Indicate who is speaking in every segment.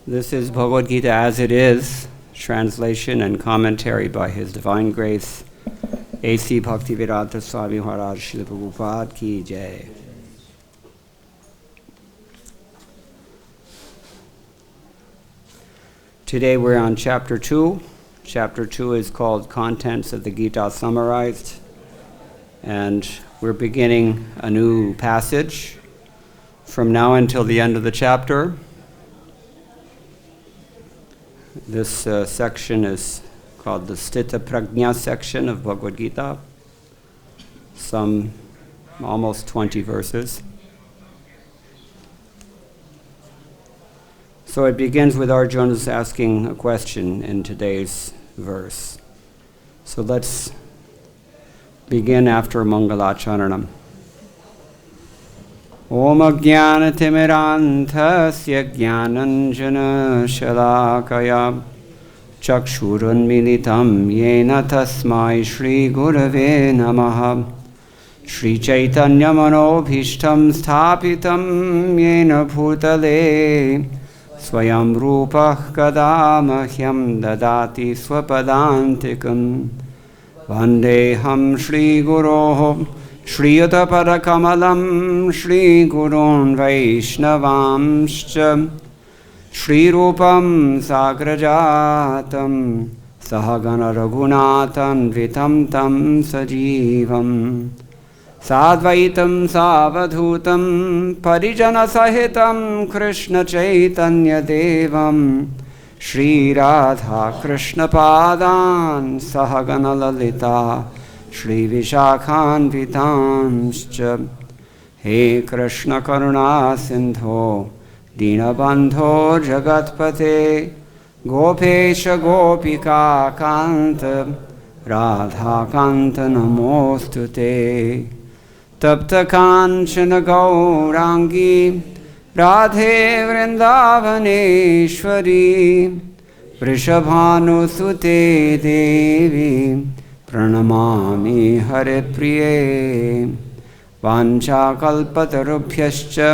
Speaker 1: This is Bhagavad-Gita as it is, translation and commentary by His Divine Grace, A.C. Bhakti-Vedanta Swami Maharaj Srila Prabhupada Ki Jai. Today we're on Chapter 2. Chapter 2 is called Contents of the Gita Summarized. And we're beginning a new passage from now until the end of the chapter. This section is called the Sthita Prajna section of Bhagavad-Gita, some almost 20 verses. So it begins with Arjuna's asking a question in today's verse. So let's begin after Mangalacharanam. Om Ajnanatimirandhasya Jnananjana Shalakaya Chakshurunmilitam Yena Tasmai Shri Gurave Namaha Shri Chaitanya Manobhishtam Sthapitam Yena Bhutale Swayam Rupah Kadamahyam Dadati Swapadantikam Vandeham Shri Guroho Shriyata Parakamalam Shri Gurun Vaishnavamscha Shri Rupam Sagrajatam Sahagana Raghunatan Vitam Tam Sajivam Sadvaitam Savadhutam Parijana Sahitam Krishna Chaitanya Devam Shri Radha Krishna Padan Sahagana Lalita Shri Vishakhan Vitamscha He Krishna Karuna Sindho Dinabandho Jagatpate Gopesha Gopika Kanta Radha Kanta Namostute Tapta Kanchana Gaurangi Radhe Vrindavaneshwari Vrishabhanu Sute Devi Pranamami Hare Priye Vancha Kalpatarubhyascha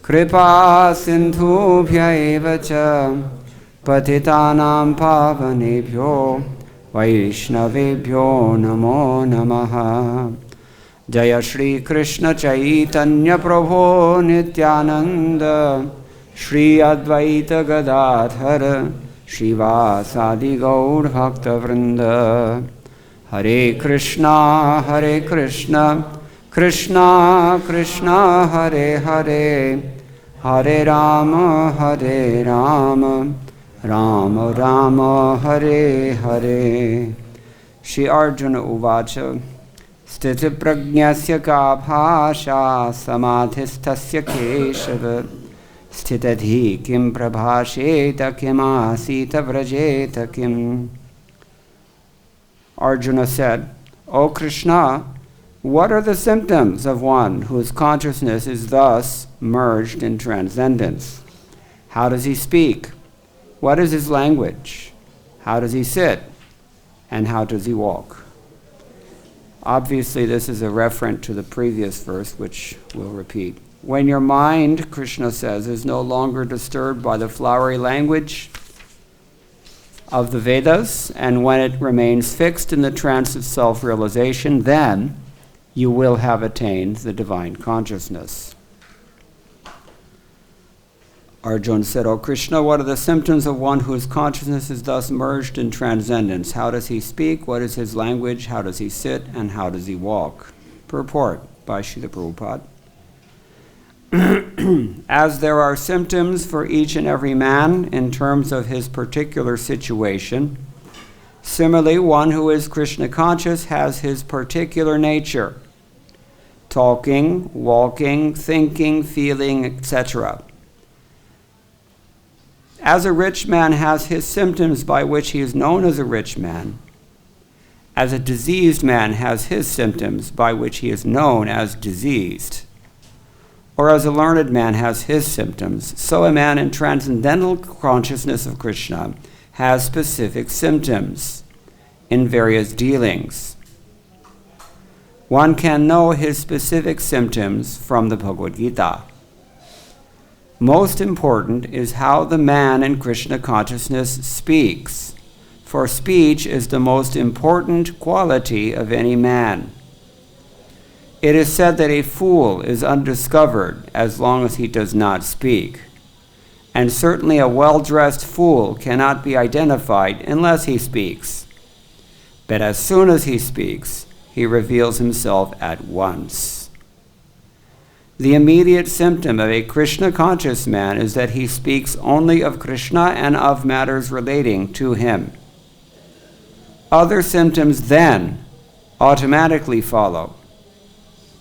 Speaker 1: Kripa Sindhubhya Evacha Patitanam Pavanebhyo Vaishnavebhyo Namo Namaha Jaya Shri Krishna Chaitanya Prabhu Nityananda Shri Advaita Gadadhara Shivasadi Gaur Bhakta Vrinda Hare Krishna, Krishna Krishna, Hare Hare, Hare Rama, Rama Rama, Hare Hare. Shri Arjuna Uvacha, Sthita Prajnasya ka bhasha samadhistasya keshava, Sthitadhi kim prabhasheta kim asita vrajeta kim. Arjuna said, O Krishna, what are the symptoms of one whose consciousness is thus merged in transcendence? How does he speak? What is his language? How does he sit? And how does he walk? Obviously, this is a reference to the previous verse, which we'll repeat. When your mind, Krishna says, is no longer disturbed by the flowery language of the Vedas, and when it remains fixed in the trance of self-realization, then you will have attained the divine consciousness. Arjuna said, O Krishna, what are the symptoms of one whose consciousness is thus merged in transcendence? How does he speak? What is his language? How does he sit? And how does he walk? Purport by Srila Prabhupada. As there are symptoms for each and every man in terms of his particular situation, similarly, one who is Krishna conscious has his particular nature, talking, walking, thinking, feeling, etc. As a rich man has his symptoms by which he is known as a rich man, as a diseased man has his symptoms by which he is known as diseased, or as a learned man has his symptoms, so a man in transcendental consciousness of Krishna has specific symptoms in various dealings. one can know his specific symptoms from the Bhagavad-Gita. Most important is how the man in Krishna consciousness speaks, for speech is the most important quality of any man. It is said that a fool is undiscovered as long as he does not speak, and certainly a well-dressed fool cannot be identified unless he speaks. But as soon as he speaks, he reveals himself at once. The immediate symptom of a Krishna-conscious man is that he speaks only of Krishna and of matters relating to him. Other symptoms then automatically follow,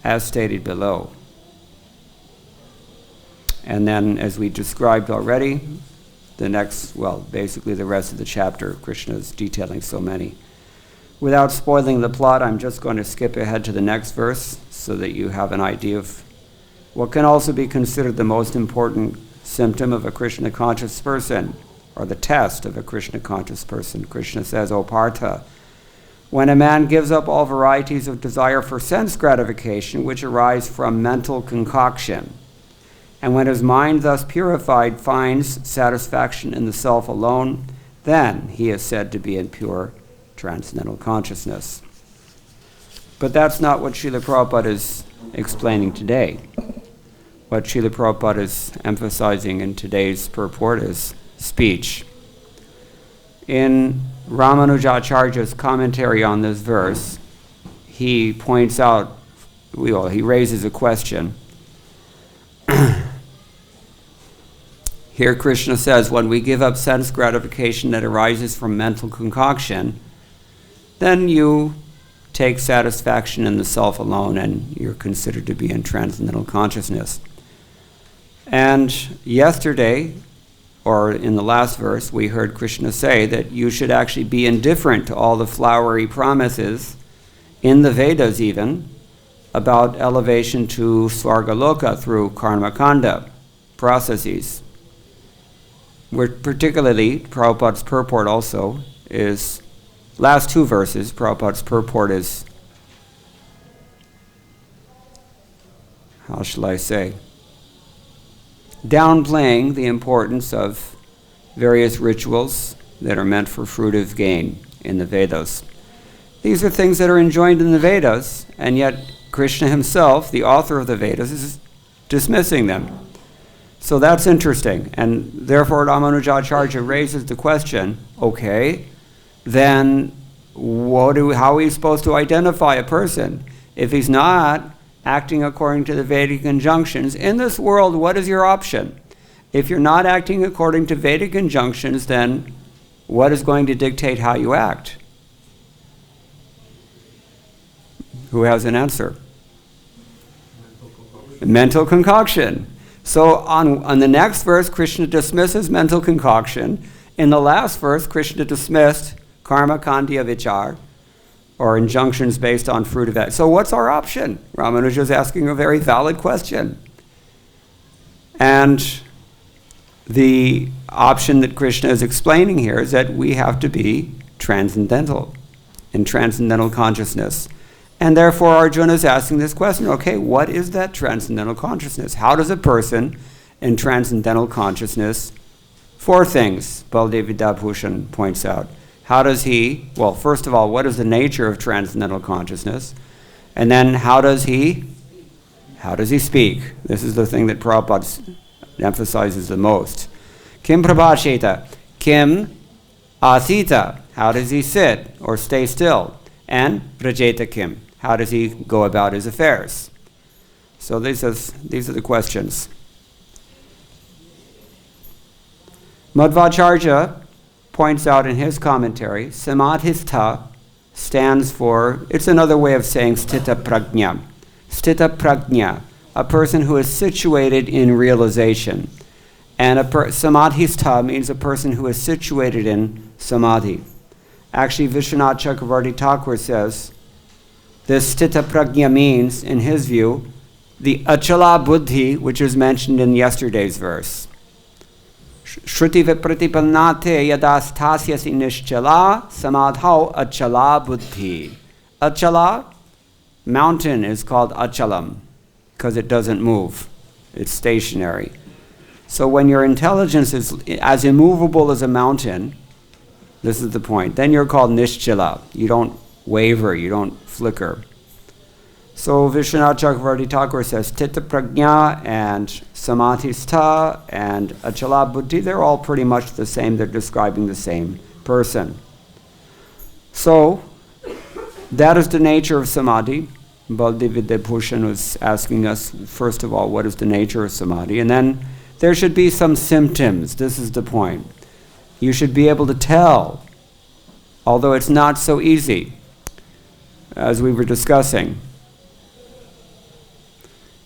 Speaker 1: as stated below. And then, as we described already, basically the rest of the chapter, Krishna is detailing so many. Without spoiling the plot, I'm just going to skip ahead to the next verse so that you have an idea of what can also be considered the most important symptom of a Krishna-conscious person, or the test of a Krishna-conscious person. Krishna says, O Partha, when a man gives up all varieties of desire for sense gratification which arise from mental concoction, and when his mind thus purified finds satisfaction in the self alone, then he is said to be in pure transcendental consciousness. But that's not what Srila Prabhupada is explaining today. What Srila Prabhupada is emphasizing in today's purport is speech. In Ramanujacharya's commentary on this verse, he points out, he raises a question. Here Krishna says, when we give up sense gratification that arises from mental concoction, then you take satisfaction in the self alone and you're considered to be in transcendental consciousness. And yesterday, or in the last verse, we heard Krishna say that you should actually be indifferent to all the flowery promises, in the Vedas even, about elevation to Svargaloka through karmakanda processes. Where particularly, Prabhupada's purport also is, last two verses, Prabhupada's purport is, how shall I say, downplaying the importance of various rituals that are meant for fruitive gain in the Vedas. These are things that are enjoined in the Vedas, and yet Krishna himself, the author of the Vedas, is dismissing them. So that's interesting, and therefore Ramanujacharya raises the question, okay, then how are we supposed to identify a person if he's not acting according to the Vedic injunctions? In this world, what is your option? If you're not acting according to Vedic injunctions, then what is going to dictate how you act? Who has an answer? Mental concoction. So on the next verse, Krishna dismisses mental concoction. In the last verse, Krishna dismissed karma kandya vichar, or injunctions based on fruit of that. So what's our option? Ramanuja is asking a very valid question. And the option that Krishna is explaining here is that we have to be transcendental, in transcendental consciousness. And therefore Arjuna is asking this question, okay, what is that transcendental consciousness? How does a person in transcendental consciousness, four things, Baldev Vidyabhushan points out. How does he, first of all, what is the nature of transcendental consciousness? And then how does he speak? This is the thing that Prabhupada emphasizes the most. Kim prabhasheta, kim asita, how does he sit or stay still? And prajeta kim, how does he go about his affairs? So these are the questions. Madhvacharya points out in his commentary, samadhistha stands for, it's another way of saying sthita prajna. Sthita prajna, a person who is situated in realization. And samadhistha means a person who is situated in samadhi. Actually, Vishwanath Chakravarti Thakur says, this sthita prajna means, in his view, the achala buddhi, which is mentioned in yesterday's verse. Shruti vipratipannate yada sthasyasi nischala samadhau achala buddhi. Achala mountain is called achalam because it doesn't move. It's stationary. So when your intelligence is as immovable as a mountain, this is the point, then you're called nischala. You don't waver, you don't flicker. So Vishwanath Chakravarti Thakur says, Tita Prajna and Samatistha and Achala Buddhi, they're all pretty much the same. They're describing the same person. So, that is the nature of samadhi. Baldevidebhushan was asking us, first of all, what is the nature of samadhi? And then there should be some symptoms. This is the point. You should be able to tell, although it's not so easy, as we were discussing.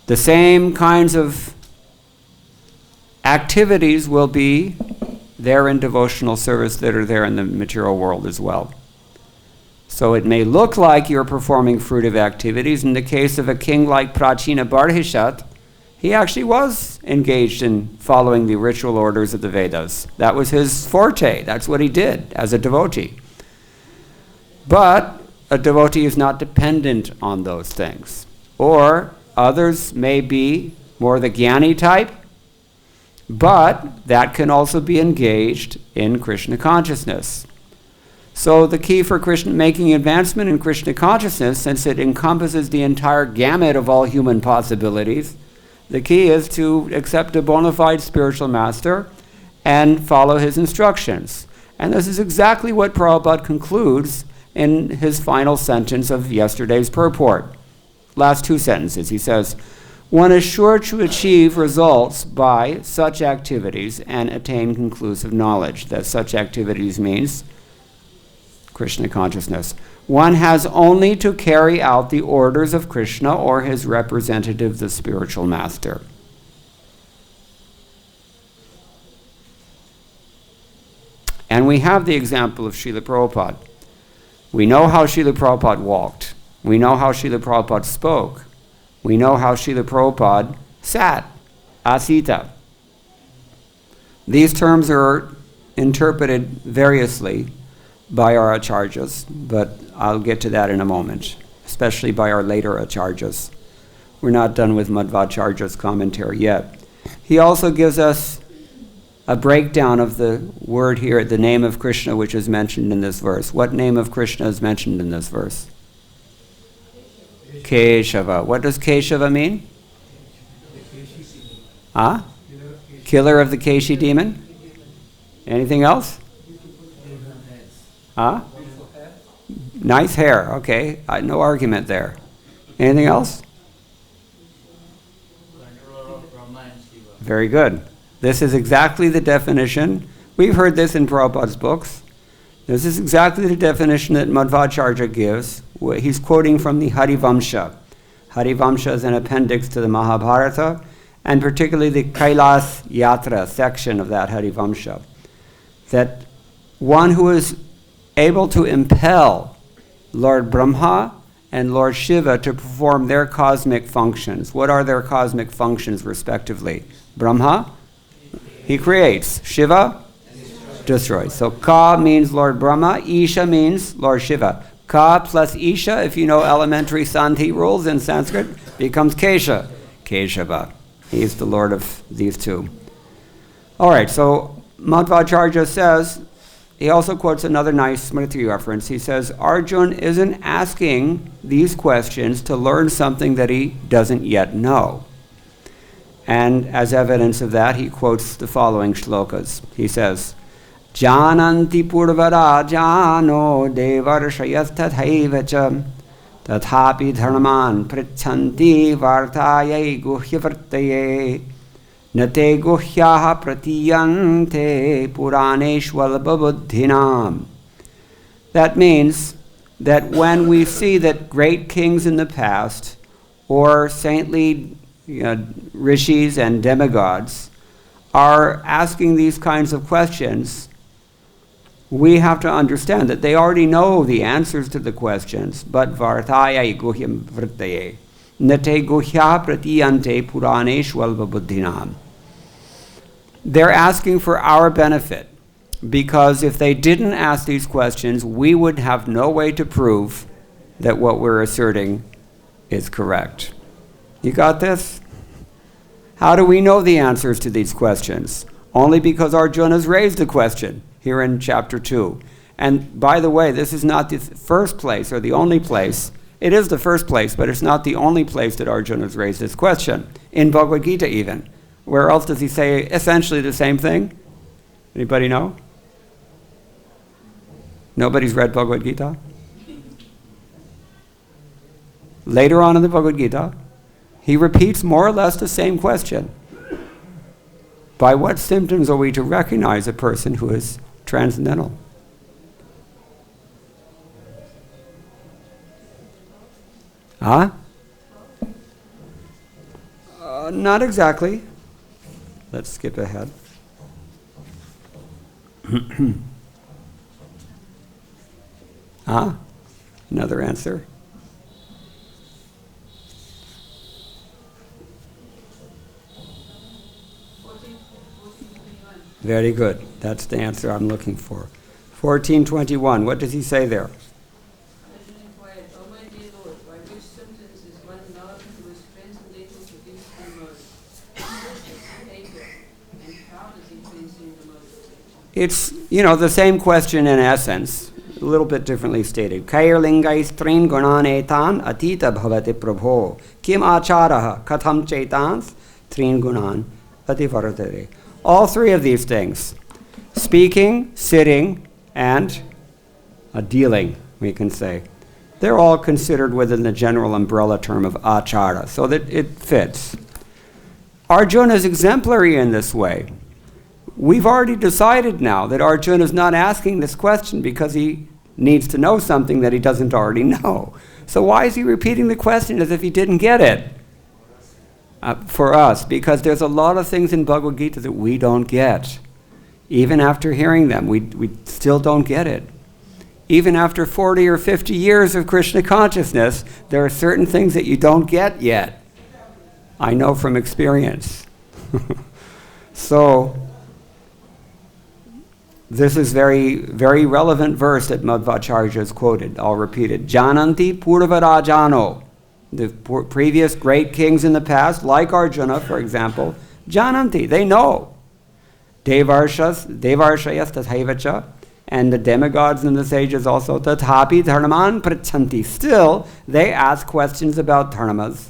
Speaker 1: The same kinds of activities will be there in devotional service that are there in the material world as well. So it may look like you're performing fruitive activities. In the case of a king like Prachina Barhishat, he actually was engaged in following the ritual orders of the Vedas. That was his forte. That's what he did as a devotee. But a devotee is not dependent on those things. Or others may be more the jnani type, but that can also be engaged in Krishna consciousness. So the key for Krishna making advancement in Krishna consciousness, since it encompasses the entire gamut of all human possibilities, the key is to accept a bona fide spiritual master and follow his instructions. And this is exactly what Prabhupada concludes in his final sentence of yesterday's purport. Last two sentences, he says, one is sure to achieve results by such activities and attain conclusive knowledge. That such activities means Krishna consciousness. One has only to carry out the orders of Krishna or his representative, the spiritual master. And we have the example of Srila Prabhupada. We know how Srila Prabhupada walked. We know how Srila Prabhupada spoke. We know how Srila Prabhupada sat, asita. These terms are interpreted variously by our acharyas, but I'll get to that in a moment, especially by our later acharyas. We're not done with Madhvacharya's commentary yet. He also gives us a breakdown of the word here, the name of Krishna, which is mentioned in this verse. What name of Krishna is mentioned in this verse? Keshava. What does Keshava mean? Huh? Killer of the Keshi demon? Anything else? Huh? Nice hair. Okay. No argument there. Anything else? Very good. This is exactly the definition. We've heard this in Prabhupada's books. This is exactly the definition that Madhvacharya gives. He's quoting from the Harivamsha. Harivamsha is an appendix to the Mahabharata, and particularly the Kailas Yatra section of that Harivamsha. That one who is able to impel Lord Brahma and Lord Shiva to perform their cosmic functions. What are their cosmic functions, respectively? Brahma, he creates. Shiva, destroys. So Ka means Lord Brahma, Isha means Lord Shiva. Ka plus Isha, if you know elementary Sandhi rules in Sanskrit, becomes Kesha. Keshava. He's the Lord of these two. All right, so Madhvacharya says, he also quotes another nice Smriti reference. He says, Arjun isn't asking these questions to learn something that he doesn't yet know. And as evidence of that, he quotes the following shlokas. He says, Jananti purvara jano devarshayasthathaivacha tathapi dharman prichanti vartayai guhyavartaye nate guhyaha pratiyante puraneshwalabhabuddhinam. That means that when we see that great kings in the past or saintly rishis and demigods are asking these kinds of questions, we have to understand that they already know the answers to the questions, but vartaya guhyam vrittaye nate guhya pratiyante puraneshwalabhabuddhinam. They're asking for our benefit, because if they didn't ask these questions, we would have no way to prove that what we're asserting is correct. You got this? How do we know the answers to these questions? Only because Arjuna's raised the question here in chapter 2. And by the way, this is not the first place or the only place. It is the first place, but it's not the only place that Arjuna's raised this question. In Bhagavad-Gita even. Where else does he say essentially the same thing? Anybody know? Nobody's read Bhagavad-Gita? Later on in the Bhagavad-Gita, he repeats more or less the same question. By what symptoms are we to recognize a person who is transcendental? Huh? Not exactly. Let's skip ahead. Another answer. Very good. That's the answer I'm looking for. 1421. What does he say there? It's, the same question in essence, a little bit differently stated. Kairlingais trin gunan etan atita bhavati prabho kim acharaha katham chaitans trin gunan ativaratare. All three of these things, speaking, sitting, and dealing, we can say, they're all considered within the general umbrella term of achara, so that it fits. Arjuna is exemplary in this way. We've already decided now that Arjuna is not asking this question because he needs to know something that he doesn't already know. So why is he repeating the question as if he didn't get it? For us, because there's a lot of things in Bhagavad-Gita that we don't get. Even after hearing them, we still don't get it. Even after 40 or 50 years of Krishna consciousness, there are certain things that you don't get yet. I know from experience. So, this is very, very relevant verse that Madhvacharya has quoted. I'll repeat it. Jananti Purvarajano. The previous great kings in the past, like Arjuna, for example, Jananti, they know. Devarshayas tathaivacha, and the demigods and the sages also, tathapi dharman prachanti. Still, they ask questions about dharmas.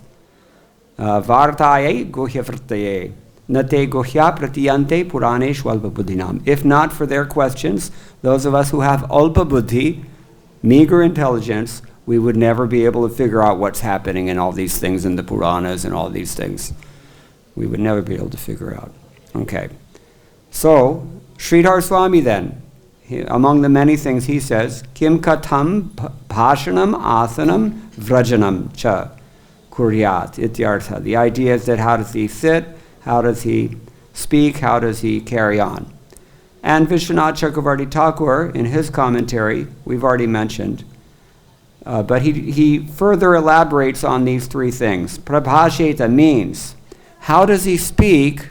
Speaker 1: Vartaye guhya vrtaye. Nate guhya pratiyante puranesh alpa buddhinam. If not for their questions, those of us who have alpa buddhi, meager intelligence, we would never be able to figure out what's happening in all these things in the Puranas and all these things. We would never be able to figure out. Okay. So, Sridhar Swami then, among the many things he says, Kim katham bhashanam asanam vrajanam cha kuryat ityartha. The idea is that how does he sit, how does he speak, how does he carry on? And Vishwanath Chakravarti Thakur, in his commentary, we've already mentioned, but he further elaborates on these three things. Prabhasheta means, how does he speak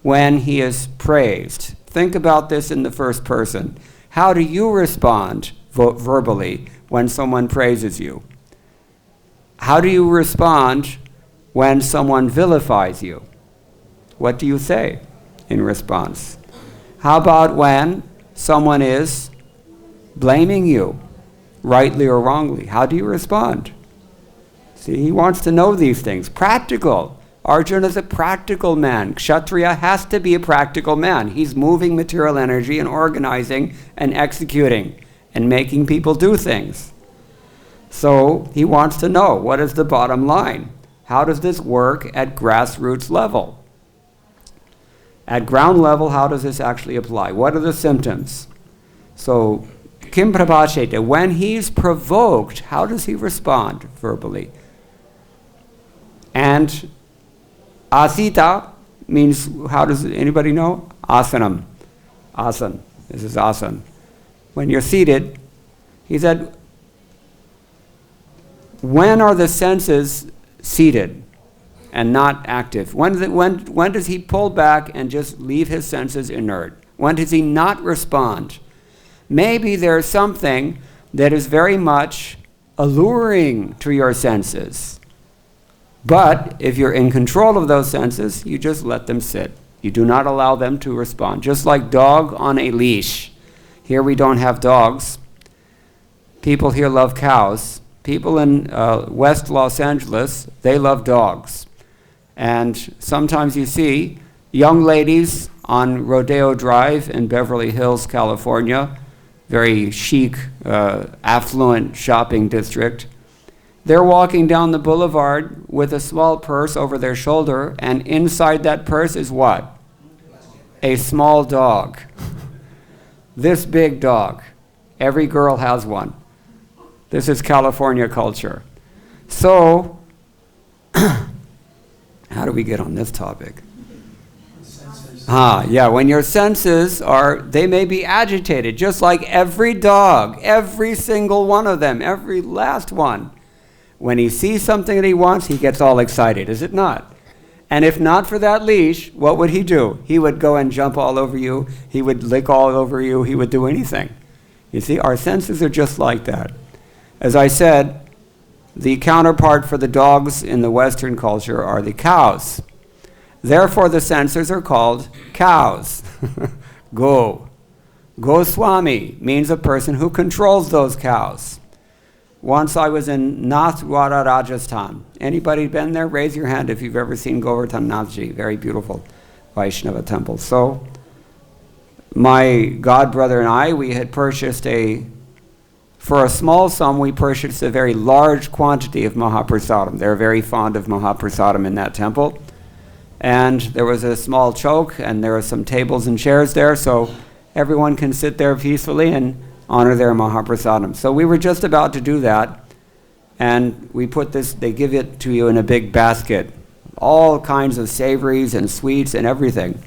Speaker 1: when he is praised? Think about this in the first person. How do you respond verbally when someone praises you? How do you respond when someone vilifies you? What do you say in response? How about when someone is blaming you, rightly or wrongly? How do you respond? See, he wants to know these things. Practical. Arjuna is a practical man. Kshatriya has to be a practical man. He's moving material energy and organizing and executing and making people do things. So he wants to know, what is the bottom line? How does this work at grassroots level? At ground level, how does this actually apply? What are the symptoms? So, Kim Prabhasheta, when he's provoked, how does he respond verbally? And asita means, how does anybody know? Asanam. Asan. This is asan. When you're seated, he said, when are the senses seated and not active? When does he pull back and just leave his senses inert? When does he not respond? Maybe there's something that is very much alluring to your senses. But if you're in control of those senses, you just let them sit. You do not allow them to respond. Just like dog on a leash. Here we don't have dogs. People here love cows. People in West Los Angeles, they love dogs. And sometimes you see young ladies on Rodeo Drive in Beverly Hills, California, very chic, affluent shopping district. They're walking down the boulevard with a small purse over their shoulder, and inside that purse is what? A small dog. This big dog. Every girl has one. This is California culture. So, how do we get on this topic? When your senses they may be agitated, just like every dog, every single one of them, every last one. When he sees something that he wants, he gets all excited, is it not? And if not for that leash, what would he do? He would go and jump all over you. He would lick all over you. He would do anything. You see, our senses are just like that. As I said, the counterpart for the dogs in the Western culture are the cows. Therefore, the senses are called cows. Goswami means a person who controls those cows. Once I was in Nathwara, Rajasthan. Anybody been there? Raise your hand if you've ever seen Govardhan Nathji. Very beautiful Vaishnava temple. So, my godbrother and I, we had purchased for a small sum, we purchased a very large quantity of Mahaprasadam. They're very fond of Mahaprasadam in that temple. And there was a small chowk, and there were some tables and chairs there, so everyone can sit there peacefully and honor their Mahaprasadam. So we were just about to do that, and we put this, they give it to you in a big basket, all kinds of savories and sweets and everything.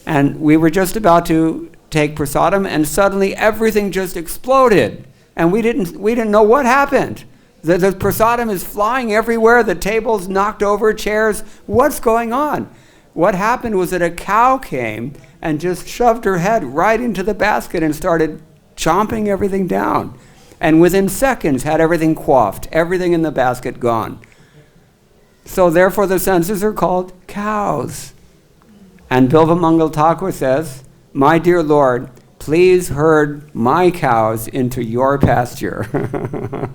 Speaker 1: And we were just about to take prasadam, and suddenly everything just exploded. And we didn't know what happened. The prasadam is flying everywhere, the tables knocked over, chairs, what's going on? What happened was that a cow came and just shoved her head right into the basket and started chomping everything down. And within seconds had everything quaffed, everything in the basket gone. So therefore the senses are called cows. And Bilva Mangal Thakur says, "My dear Lord, please herd my cows into your pasture."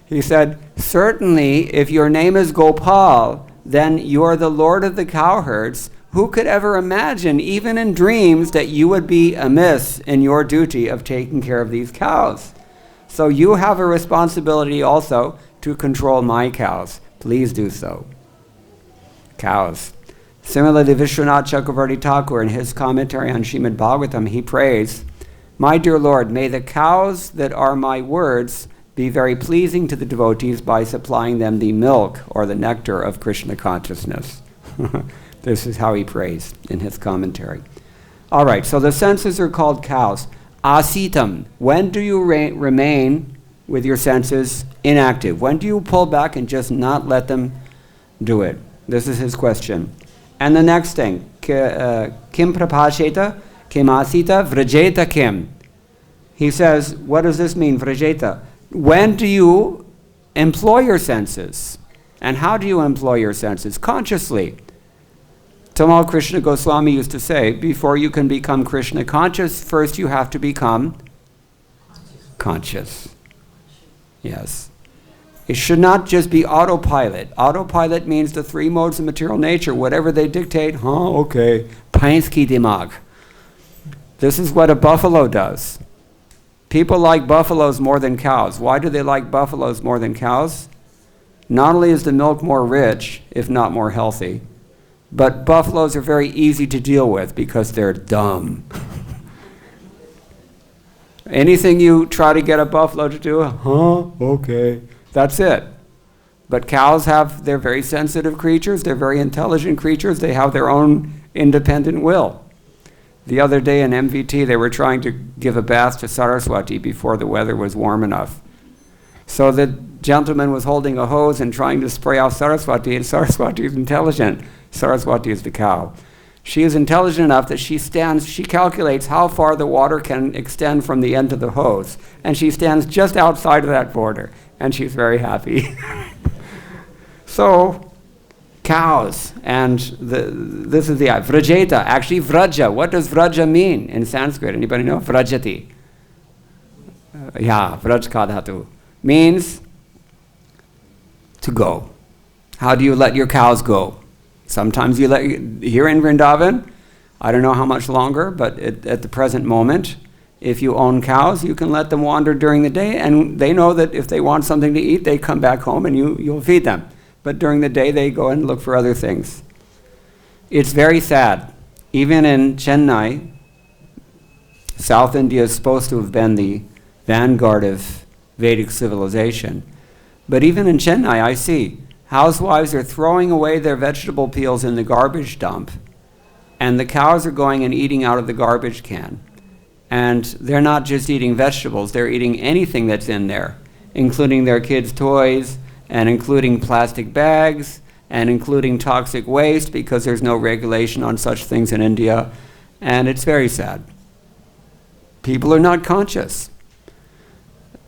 Speaker 1: He said, "Certainly, if your name is Gopal, then you're the Lord of the cowherds. Who could ever imagine, even in dreams, that you would be amiss in your duty of taking care of these cows? So you have a responsibility also to control my cows. Please do so." Cows. Similarly, Vishwanath Chakravarti Thakur, in his commentary on Srimad Bhagavatam, he prays, "My dear Lord, may the cows that are my words be very pleasing to the devotees by supplying them the milk or the nectar of Krishna consciousness." This is how he prays in his commentary. All right, so the senses are called cows. Asitam, when do you remain with your senses inactive? When do you pull back and just not let them do it? This is his question. And the next thing, kim prapasheta, kim asita, vrajeta kim. He says, what does this mean, vrajeta? When do you employ your senses? And how do you employ your senses? Consciously. Tamal Krishna Goswami used to say, before you can become Krishna conscious, first you have to become conscious. Yes. It should not just be autopilot. Autopilot means the three modes of material nature. Whatever they dictate, okay. Painski dimag. This is what a buffalo does. People like buffaloes more than cows. Why do they like buffaloes more than cows? Not only is the milk more rich, if not more healthy, but buffaloes are very easy to deal with because they're dumb. Anything you try to get a buffalo to do, okay, that's it. But cows they're very sensitive creatures, they're very intelligent creatures, they have their own independent will. The other day in MVT, they were trying to give a bath to Saraswati before the weather was warm enough. So the gentleman was holding a hose and trying to spray off Saraswati, and Saraswati is intelligent. Saraswati is the cow. She is intelligent enough that she calculates how far the water can extend from the end of the hose, and she stands just outside of that border, and she's very happy. So, cows, and this is the vrajeta. Actually, vraja. What does vraja mean in Sanskrit? Anybody know? Vrajati. Vrajkadhatu. Means to go. How do you let your cows go? Sometimes you let, here in Vrindavan, I don't know how much longer, but at the present moment, if you own cows, you can let them wander during the day, and they know that if they want something to eat, they come back home and you'll feed them. But during the day, they go and look for other things. It's very sad. Even in Chennai, South India is supposed to have been the vanguard of Vedic civilization. But even in Chennai, I see housewives are throwing away their vegetable peels in the garbage dump, and the cows are going and eating out of the garbage can. And they're not just eating vegetables, they're eating anything that's in there, including their kids' toys, and including plastic bags, and including toxic waste, because there's no regulation on such things in India. And it's very sad. People are not conscious.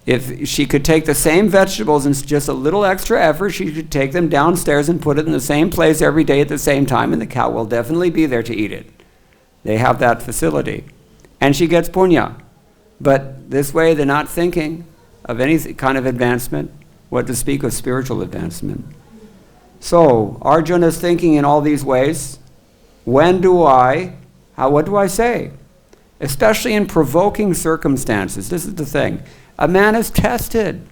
Speaker 1: If she could take the same vegetables and just a little extra effort, she could take them downstairs and put it in the same place every day at the same time, and the cow will definitely be there to eat it. They have that facility. And she gets punya. But this way, they're not thinking of any kind of advancement, what to speak of spiritual advancement. So, Arjuna is thinking in all these ways. What do I say? Especially in provoking circumstances. This is the thing. A man is tested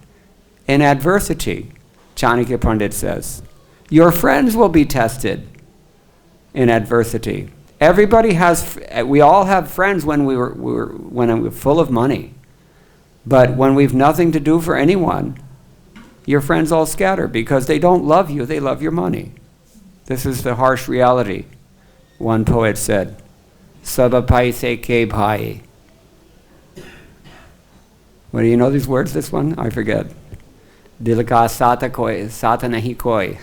Speaker 1: in adversity, Chanakya Pandit says. Your friends will be tested in adversity. We all have friends when we're full of money. But when we've nothing to do for anyone, your friends all scatter because they don't love you, they love your money. This is the harsh reality. One poet said, Saba paise ke bhai. What, do you know these words, this one? I forget. Dil ka sata nahi koi.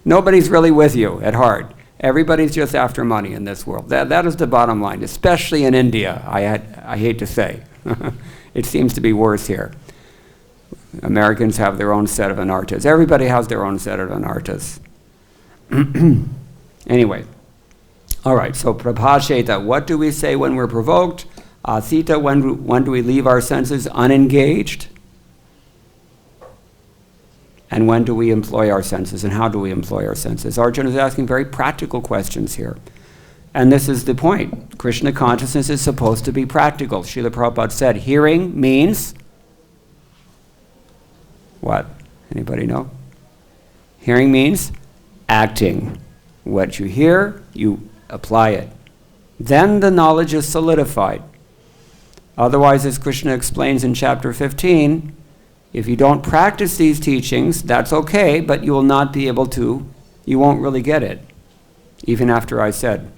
Speaker 1: Nobody's really with you at heart. Everybody's just after money in this world. That is the bottom line, especially in India, I hate to say. It seems to be worse here. Americans have their own set of anarthas. Everybody has their own set of anarthas. Anyway. All right, so prabhasheta, what do we say when we're provoked? Asita, when do we leave our senses unengaged? And when do we employ our senses, and how do we employ our senses? Arjuna is asking very practical questions here. And this is the point. Krishna consciousness is supposed to be practical. Srila Prabhupada said, hearing means what? Anybody know? Hearing means acting. What you hear, you apply it. Then the knowledge is solidified. Otherwise, as Krishna explains in chapter 15, if you don't practice these teachings, that's okay, but you will not be able to, you won't really get it. Even after I said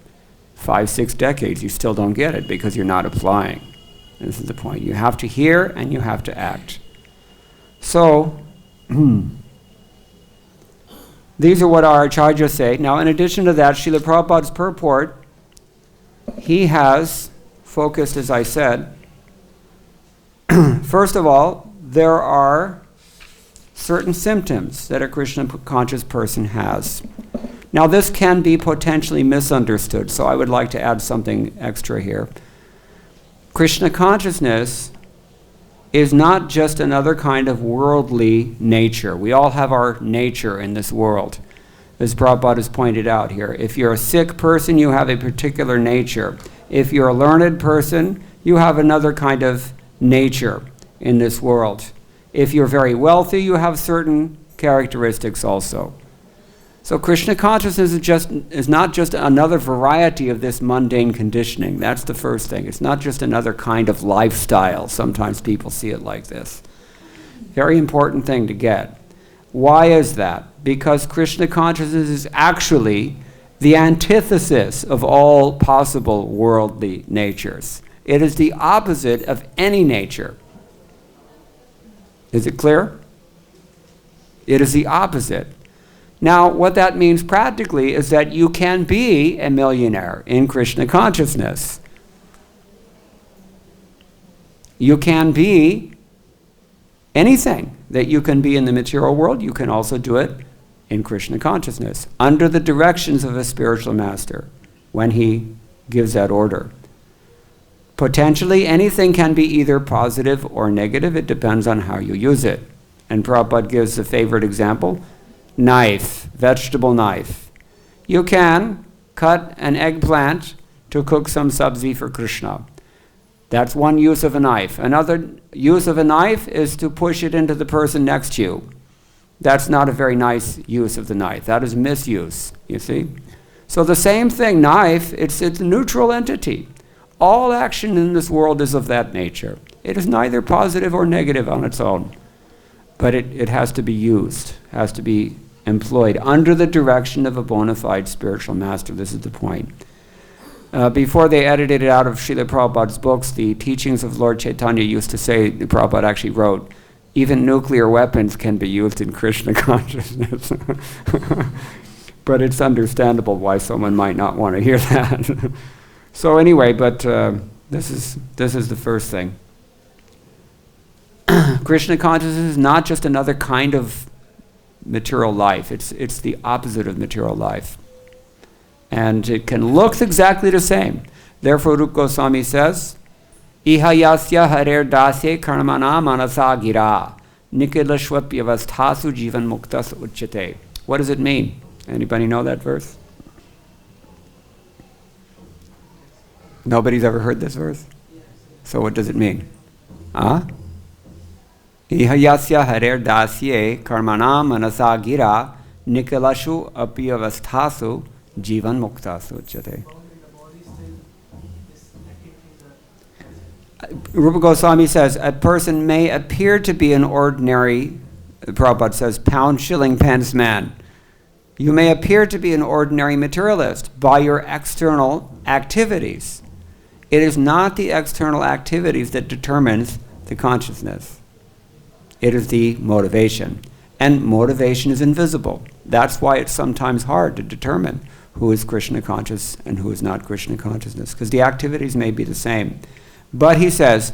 Speaker 1: 5-6 decades, you still don't get it because you're not applying. This is the point. You have to hear and you have to act. So, these are what our acharyas say. Now, in addition to that, Srila Prabhupada's purport, he has focused, as I said, first of all, there are certain symptoms that a Krishna conscious person has. Now, this can be potentially misunderstood, so I would like to add something extra here. Krishna consciousness is not just another kind of worldly nature. We all have our nature in this world, as Prabhupada has pointed out here. If you're a sick person, you have a particular nature. If you're a learned person, you have another kind of nature in this world. If you're very wealthy, you have certain characteristics also. So Krishna consciousness is not just another variety of this mundane conditioning. That's the first thing. It's not just another kind of lifestyle. Sometimes people see it like this. Very important thing to get. Why is that? Because Krishna consciousness is actually the antithesis of all possible worldly natures. It is the opposite of any nature. Is it clear? It is the opposite. Now, what that means practically is that you can be a millionaire in Krishna consciousness. You can be anything that you can be in the material world. You can also do it in Krishna consciousness, under the directions of a spiritual master, when he gives that order. Potentially, anything can be either positive or negative. It depends on how you use it. And Prabhupada gives the favorite example, knife, vegetable knife. You can cut an eggplant to cook some sabzi for Krishna. That's one use of a knife. Another use of a knife is to push it into the person next to you. That's not a very nice use of the knife. That is misuse, you see? So the same thing, knife, it's a neutral entity. All action in this world is of that nature. It is neither positive or negative on its own. But it has to be used, has to be employed under the direction of a bona fide spiritual master. This is the point. Before they edited it out of Srila Prabhupada's books, the teachings of Lord Chaitanya used to say, Prabhupada actually wrote, even nuclear weapons can be used in Krishna consciousness. But it's understandable why someone might not want to hear that. So anyway, but this is the first thing. Krishna consciousness is not just another kind of material life. It's the opposite of material life. And it can look exactly the same. Therefore, Rupa Goswami says, Iha yasya harer dasye karmana manasa gira nikilashwapyavasthasu jivan muktas uchyate. What does it mean? Anybody know that verse? Nobody's ever heard this verse? So what does it mean? Iha yasya harer dasye karmana manasa gira nikilashu apyavasthasu jivan muktasu uchyate. Rupa Goswami says, a person may appear to be an ordinary, Prabhupada says, pound, shilling, pence man. You may appear to be an ordinary materialist by your external activities. It is not the external activities that determines the consciousness. It is the motivation. And motivation is invisible. That's why it's sometimes hard to determine who is Krishna conscious and who is not Krishna consciousness, because the activities may be the same. But he says,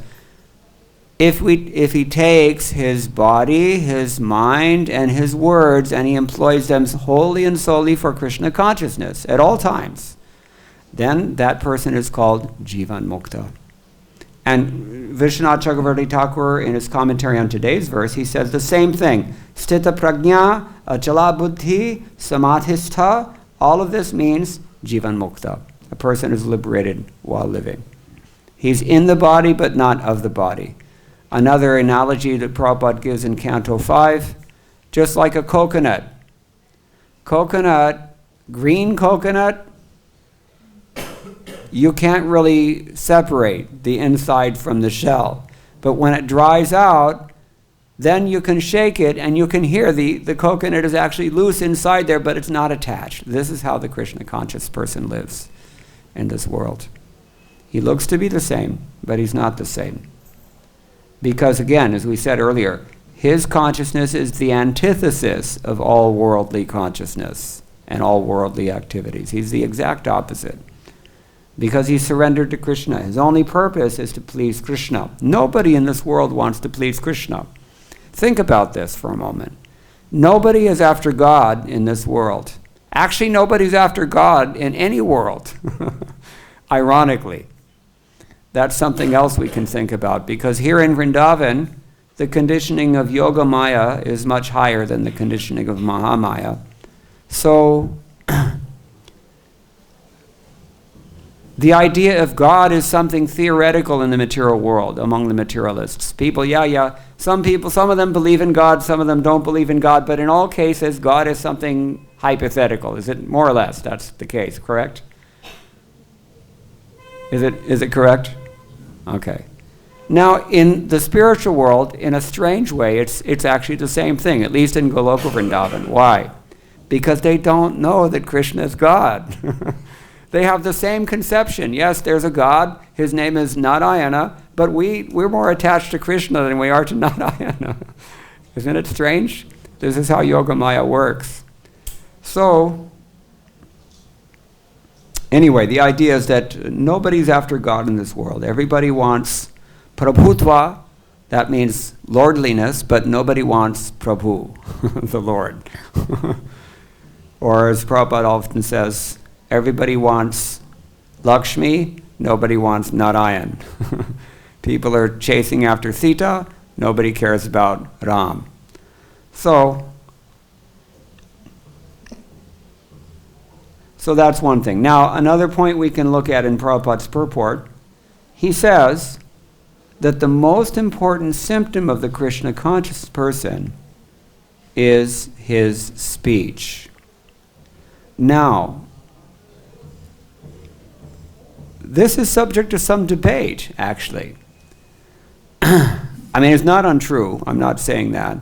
Speaker 1: if he takes his body, his mind, and his words, and he employs them wholly and solely for Krishna consciousness at all times, then that person is called Jivan Mukta. And Vishwanath Chakravarti Thakur, in his commentary on today's verse, he says the same thing. Sthita prajna, achala buddhi, samadhistha, all of this means Jivan Mukta. A person is liberated while living. He's in the body, but not of the body. Another analogy that Prabhupada gives in Canto 5, just like a coconut. Coconut, green coconut, you can't really separate the inside from the shell. But when it dries out, then you can shake it and you can hear the coconut is actually loose inside there, but it's not attached. This is how the Krishna conscious person lives in this world. He looks to be the same, but he's not the same. Because again, as we said earlier, his consciousness is the antithesis of all worldly consciousness and all worldly activities. He's the exact opposite. Because he's surrendered to Krishna. His only purpose is to please Krishna. Nobody in this world wants to please Krishna. Think about this for a moment. Nobody is after God in this world. Actually, nobody's after God in any world. Ironically. That's something else we can think about, because here in Vrindavan, the conditioning of Yoga Maya is much higher than the conditioning of Mahamaya. So, the idea of God is something theoretical in the material world, among the materialists. People, some of them believe in God, some of them don't believe in God, but in all cases, God is something hypothetical. Is it more or less? That's the case, correct? Is it correct? Okay. Now, in the spiritual world, in a strange way, it's actually the same thing, at least in Goloka Vrindavan. Why? Because they don't know that Krishna is God. They have the same conception. Yes, there's a God. His name is Narayana, but we're more attached to Krishna than we are to Narayana. Isn't it strange? This is how Yoga Maya works. So, anyway, the idea is that nobody's after God in this world. Everybody wants Prabhutva, that means lordliness, but nobody wants Prabhu, the Lord. Or as Prabhupada often says, everybody wants Lakshmi, nobody wants Narayan. People are chasing after Sita, nobody cares about Ram. So that's one thing. Now, another point we can look at in Prabhupada's purport, he says that the most important symptom of the Krishna conscious person is his speech. Now, this is subject to some debate, actually. I mean, it's not untrue, I'm not saying that,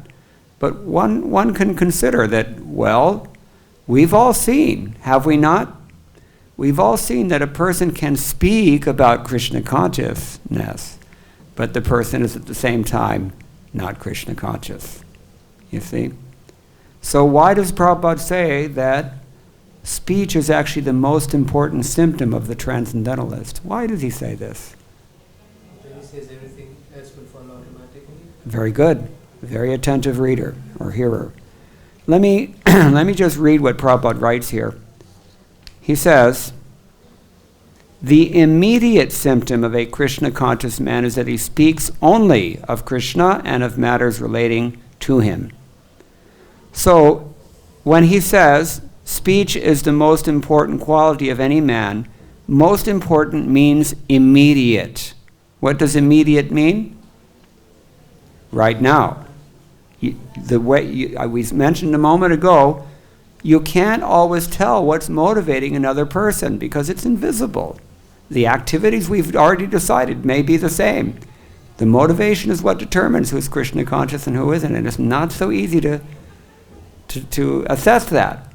Speaker 1: but one can consider that, well, we've all seen, have we not? We've all seen that a person can speak about Krishna consciousness, but the person is at the same time not Krishna conscious. You see? So why does Prabhupada say that speech is actually the most important symptom of the transcendentalist? Why does he say this?
Speaker 2: He says everything else will follow automatically.
Speaker 1: Very good. Very attentive reader or hearer. Let me just read what Prabhupada writes here. He says, the immediate symptom of a Krishna conscious man is that he speaks only of Krishna and of matters relating to him. So when he says speech is the most important quality of any man, most important means immediate. What does immediate mean? Right now. The way we mentioned a moment ago, you can't always tell what's motivating another person because it's invisible. The activities we've already decided may be the same. The motivation is what determines who's Krishna conscious and who isn't, and it's not so easy to assess that.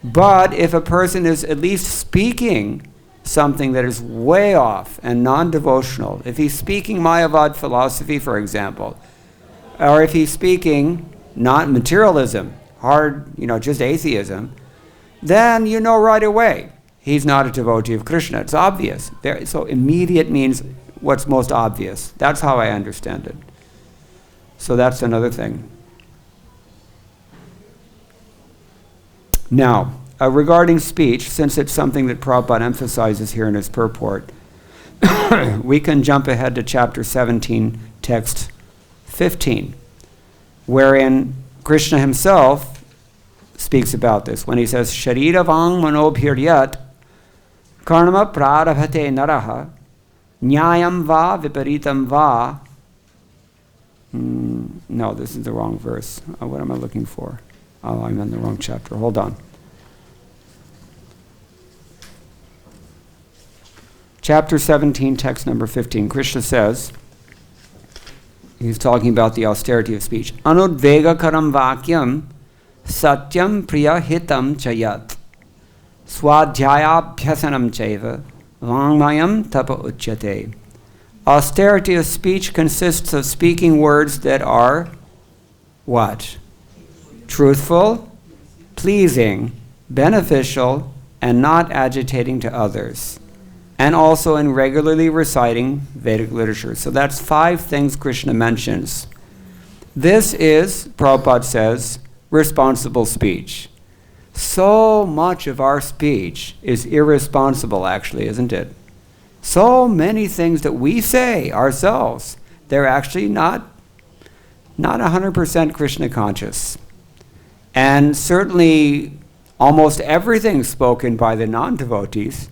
Speaker 1: But if a person is at least speaking something that is way off and non-devotional, if he's speaking Mayavad philosophy, for example, or if he's speaking not materialism, hard, just atheism, then you know right away he's not a devotee of Krishna. It's obvious. So immediate means what's most obvious. That's how I understand it. So that's another thing. Now, regarding speech, since it's something that Prabhupada emphasizes here in his purport, we can jump ahead to chapter 17, text 15, wherein Krishna himself speaks about this when he says, Shariravaং manobhiryat karma prarabhate naraha nyayam va viparitam va. No, this is the wrong verse. What am I looking for? Oh, I'm in the wrong chapter. Hold on. Chapter 17, text number 15. Krishna says, he's talking about the austerity of speech. Anudvega karam vakyam satyam priya hitam chayat swadhyayabhyasanam chaiva vangmayam tapa uchyate. Austerity of speech consists of speaking words that are what? Truthful, pleasing, beneficial, and not agitating to others. And also in regularly reciting Vedic literature. So that's 5 things Krishna mentions. This is, Prabhupada says, responsible speech. So much of our speech is irresponsible, actually, isn't it? So many things that we say ourselves, they're actually not 100% Krishna conscious. And certainly almost everything spoken by the non-devotees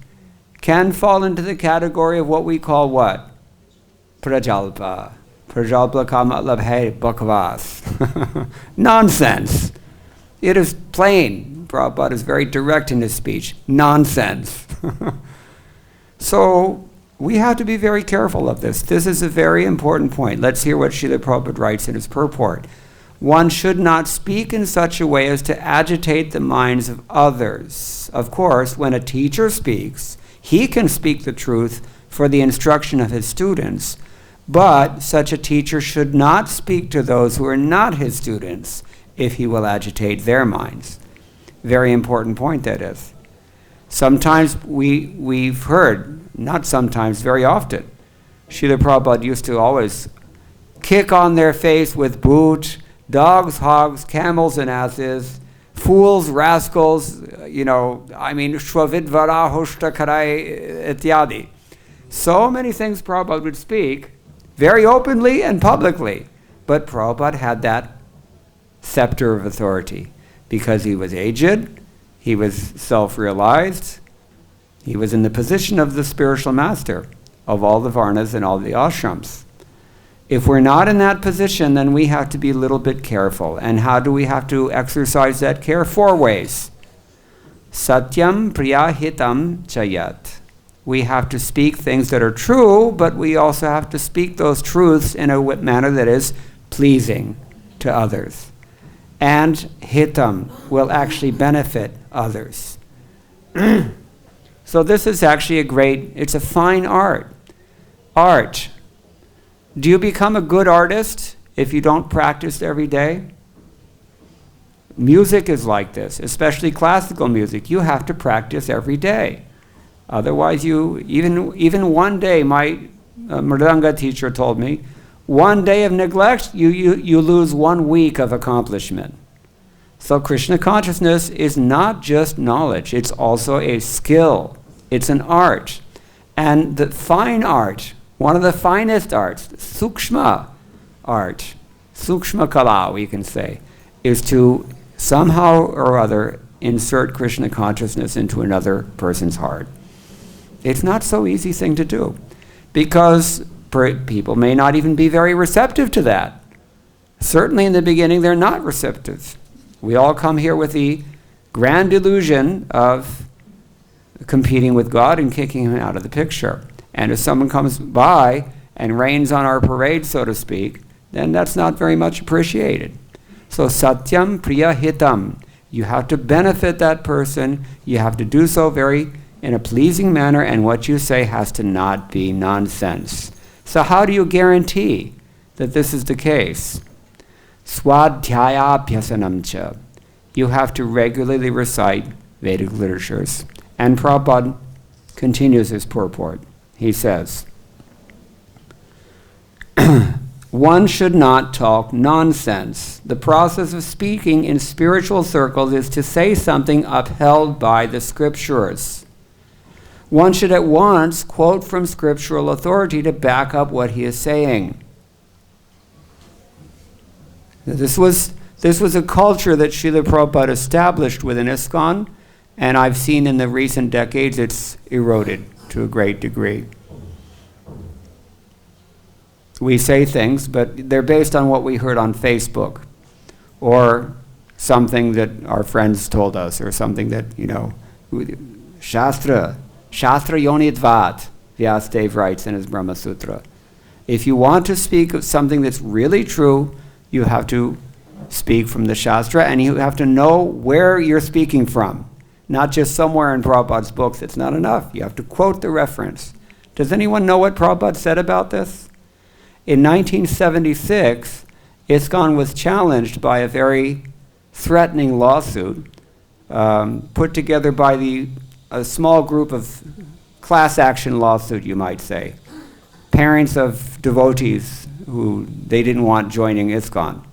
Speaker 1: can fall into the category of what we call what? Prajalpa. Prajalpa ka matlab hai bakwas. Nonsense. It is plain. Prabhupada is very direct in his speech. Nonsense. So we have to be very careful of this. This is a very important point. Let's hear what Srila Prabhupada writes in his purport. One should not speak in such a way as to agitate the minds of others. Of course, when a teacher speaks, he can speak the truth for the instruction of his students, but such a teacher should not speak to those who are not his students if he will agitate their minds. Very important point, that is. Sometimes we've heard, not sometimes, very often, Srila Prabhupada used to always kick on their face with boot, dogs, hogs, camels, and asses, fools, rascals, shvavidvara hoshta ityadi. So many things Prabhupada would speak very openly and publicly. But Prabhupada had that scepter of authority because he was aged, he was self-realized, he was in the position of the spiritual master of all the varnas and all the ashrams. If we're not in that position, then we have to be a little bit careful. And how do we have to exercise that care? 4 ways. Satyam priyahitam chayat. We have to speak things that are true, but we also have to speak those truths in a manner that is pleasing to others. And hitam will actually benefit others. So this is actually it's a fine art. Art. Do you become a good artist if you don't practice every day? Music is like this, especially classical music. You have to practice every day. Otherwise, even one day, my Mridanga teacher told me, one day of neglect, you lose 1 week of accomplishment. So Krishna consciousness is not just knowledge, it's also a skill. It's an art. And the fine art, one of the finest arts, sukshma art, sukshma kala, we can say, is to somehow or other insert Krishna consciousness into another person's heart. It's not so easy thing to do because people may not even be very receptive to that. Certainly in the beginning, they're not receptive. We all come here with the grand illusion of competing with God and kicking him out of the picture. And if someone comes by and rains on our parade, so to speak, then that's not very much appreciated. So satyam priya hitam. You have to benefit that person. You have to do so in a pleasing manner, and what you say has to not be nonsense. So how do you guarantee that this is the case? Swadhyayabhyasanam cha. You have to regularly recite Vedic literatures. And Prabhupada continues his purport. He says, one should not talk nonsense. The process of speaking in spiritual circles is to say something upheld by the scriptures. One should at once quote from scriptural authority to back up what he is saying. This was a culture that Srila Prabhupada established within ISKCON, and I've seen in the recent decades it's eroded to a great degree. We say things, but they're based on what we heard on Facebook, or something that our friends told us, or something that, Shastra Yonidvat, Vyasadeva writes in his Brahma Sutra. If you want to speak of something that's really true, you have to speak from the Shastra, and you have to know where you're speaking from. Not just somewhere in Prabhupada's books. It's not enough. You have to quote the reference. Does anyone know what Prabhupada said about this? In 1976, ISKCON was challenged by a very threatening lawsuit put together by a small group of class action lawsuit, you might say. Parents of devotees who they didn't want joining ISKCON.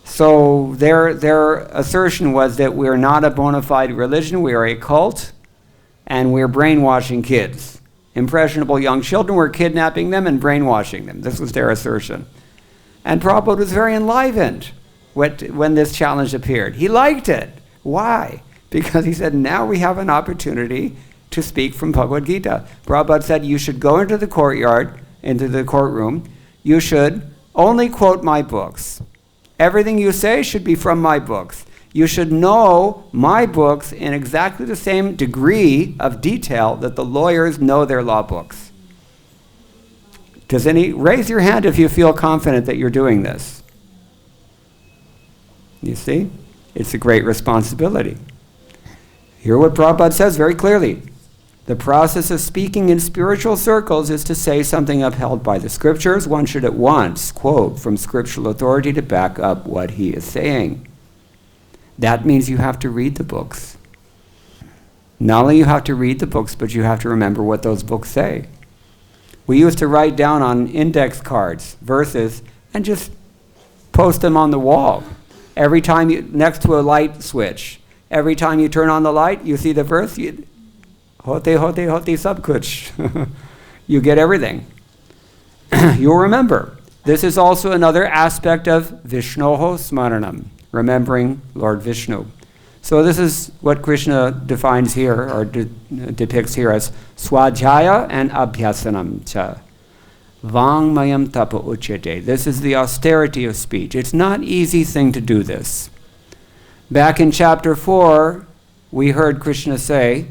Speaker 1: So their assertion was that we're not a bona fide religion, we are a cult, and we're brainwashing kids. Impressionable young children, we're kidnapping them and brainwashing them. This was their assertion. And Prabhupada was very enlivened when this challenge appeared. He liked it. Why? Because he said, now we have an opportunity to speak from Bhagavad-Gita. Prabhupada said, you should go into the courtyard, into the courtroom. You should only quote my books. Everything you say should be from my books. You should know my books in exactly the same degree of detail that the lawyers know their law books. Raise your hand if you feel confident that you're doing this. You see? It's a great responsibility. Hear what Prabhupada says very clearly. The process of speaking in spiritual circles is to say something upheld by the scriptures. One should at once quote from scriptural authority to back up what he is saying. That means you have to read the books. Not only you have to read the books, but you have to remember what those books say. We used to write down on index cards verses and just post them on the wall. Every time next to a light switch, every time you turn on the light, you see the verse, hote, hote, hote, sab kuch. You get everything. You'll remember. This is also another aspect of Vishnoho Smaranam, remembering Lord Vishnu. So this is what Krishna defines here, or depicts here as Swadhyaya and Abhyasanam cha. Vangmayam tapa uchyate. This is the austerity of speech. It's not an easy thing to do this. Back in chapter 4, we heard Krishna say,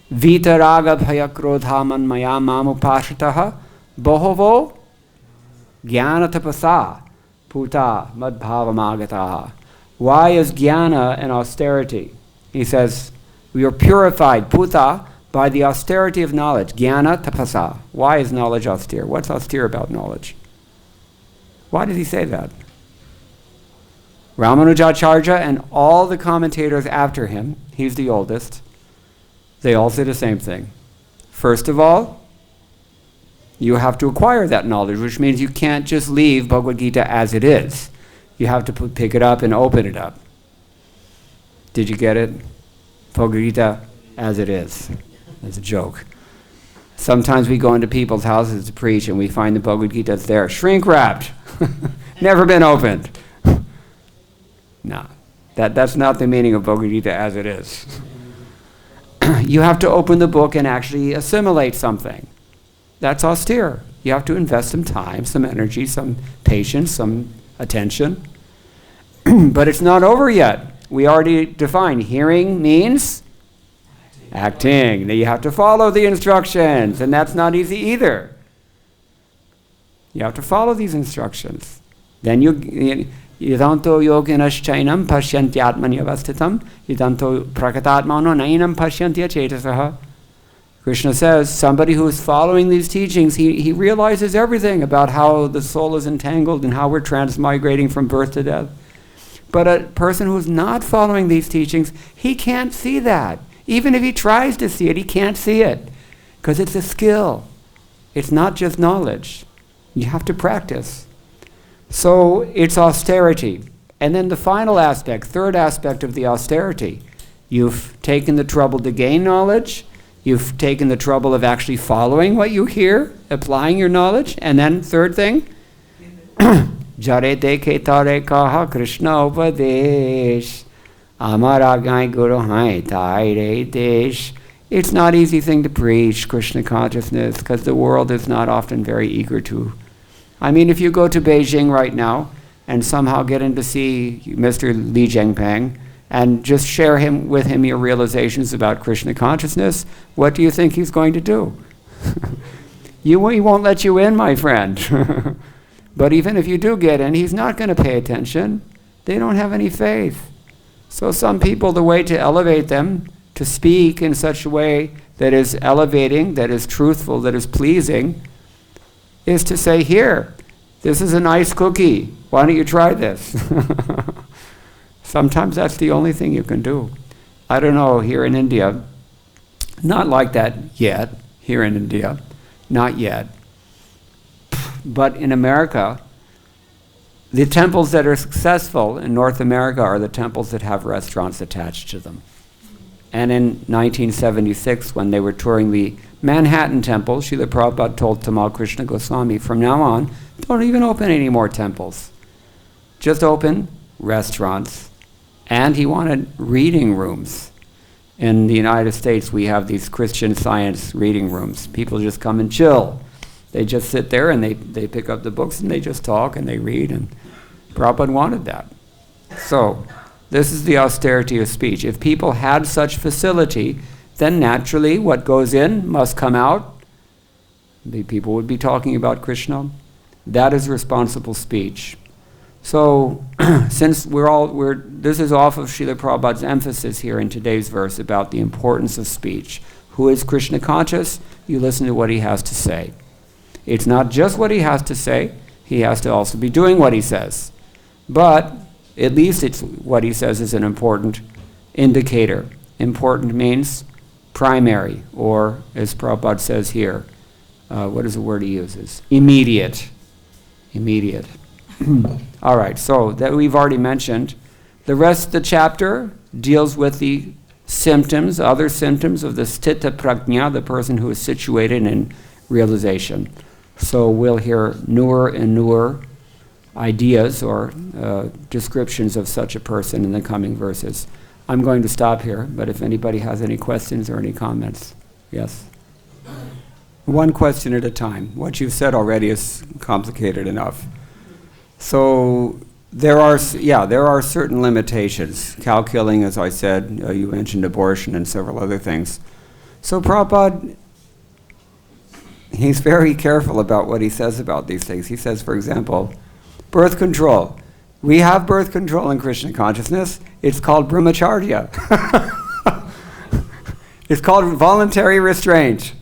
Speaker 1: Vitaraga bhayakrodhaman maya mamupashataha bohovo jnana tapasa puta madbhavamagataha. Why is jnana an austerity? He says, we are purified, puta, by the austerity of knowledge. Jnana tapasa. Why is knowledge austere? What's austere about knowledge? Why did he say that? Ramanujacharya and all the commentators after him, he's the oldest, they all say the same thing. First of all, you have to acquire that knowledge, which means you can't just leave Bhagavad-Gita as it is. You have to pick it up and open it up. Did you get it? Bhagavad-Gita as it is. That's a joke. Sometimes we go into people's houses to preach and we find the Bhagavad-Gita there, shrink-wrapped, never been opened. No, that's not the meaning of Bhagavad-Gita as it is. You have to open the book and actually assimilate something. That's austere. You have to invest some time, some energy, some patience, some attention. But it's not over yet. We already defined hearing means acting. Now you have to follow the instructions, and that's not easy either. You have to follow these instructions. Then Yidanto yoginas chainam pashyanti atmani avastitam yidanto prakatatmano nainam pashyanti chetasaha. Krishna says, somebody who is following these teachings, he realizes everything about how the soul is entangled and how we're transmigrating from birth to death. But a person who's not following these teachings, he can't see that. Even if he tries to see it, he can't see it. Because it's a skill. It's not just knowledge. You have to practice. So it's austerity. And then the final aspect, third aspect of the austerity. You've taken the trouble to gain knowledge. You've taken the trouble of actually following what you hear, applying your knowledge. And then third thing, Jarete ketare kaha Krishna upadesh amaragai guru hai taire desh. It's not an easy thing to preach Krishna consciousness because the world is not often very eager to. I mean, if you go to Beijing right now and somehow get in to see Mr. Li Zhengpeng and just share with him your realizations about Krishna consciousness, what do you think he's going to do? He won't let you in, my friend. But even if you do get in, he's not going to pay attention. They don't have any faith. So some people, the way to elevate them, to speak in such a way that is elevating, that is truthful, that is pleasing, is to say, here, this is a nice cookie. Why don't you try this? Sometimes that's the only thing you can do. I don't know, here in India, not like that yet, here in India, not yet. But in America, the temples that are successful in North America are the temples that have restaurants attached to them. And in 1976, when they were touring the Manhattan temple, Srila Prabhupada told Tamal Krishna Goswami, from now on, don't even open any more temples. Just open restaurants. And he wanted reading rooms. In the United States, we have these Christian Science reading rooms. People just come and chill. They just sit there and they pick up the books and they just talk and they read. And Prabhupada wanted that. So, this is the austerity of speech. If people had such facility, then naturally what goes in must come out. The people would be talking about Krishna. That is responsible speech. So, since this is off of Srila Prabhupada's emphasis here in today's verse about the importance of speech. Who is Krishna conscious? You listen to what he has to say. It's not just what he has to say, he has to also be doing what he says. But at least it's what he says is an important indicator. Important means primary, or as Prabhupada says here, what is the word he uses? Immediate. Immediate. All right, so that we've already mentioned. The rest of the chapter deals with the symptoms, other symptoms of the sthita prajna, the person who is situated in realization. So we'll hear newer and newer ideas or descriptions of such a person in the coming verses. I'm going to stop here, but if anybody has any questions or any comments, yes? One question at a time. What you've said already is complicated enough. So there are certain limitations. Cow killing, as I said, you mentioned abortion and several other things. So Prabhupada, he's very careful about what he says about these things. He says, for example, birth control. We have birth control in Krishna consciousness. It's called brahmacharya. It's called voluntary restraint.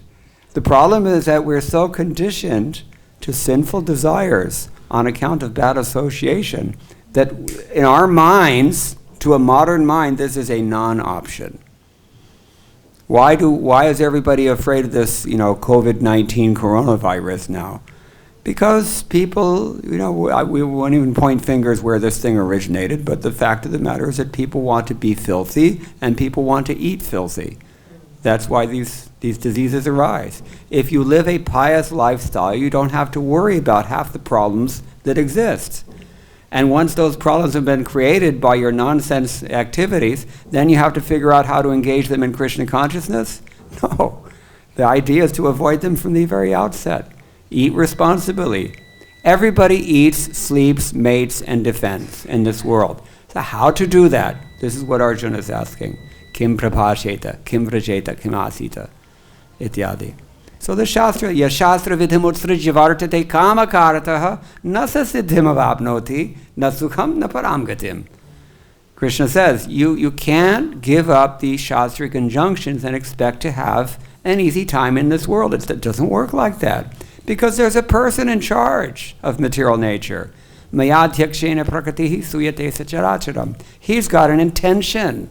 Speaker 1: The problem is that we're so conditioned to sinful desires on account of bad association that in our minds, to a modern mind, this is a non-option. Why is everybody afraid of this, COVID-19 coronavirus now? Because people, we won't even point fingers where this thing originated, but the fact of the matter is that people want to be filthy and people want to eat filthy. That's why these diseases arise. If you live a pious lifestyle, you don't have to worry about half the problems that exist. And once those problems have been created by your nonsense activities, then you have to figure out how to engage them in Krishna consciousness? No. The idea is to avoid them from the very outset. Eat responsibly. Everybody eats, sleeps, mates, and defends in this world. So how to do that? This is what Arjuna is asking. Kim prapasheta, kim vrajeta, kim asita, ityadi. So the Shastra, yashastra vidhimutsrajya vartate kamakarataha nasa siddhim avapnoti nasukham na paramgatim. Krishna says, you can't give up these Shastric injunctions and expect to have an easy time in this world. It doesn't work like that. Because there's a person in charge of material nature. Mayadhyakshena prakatihi suyate sacharacharam. He's got an intention.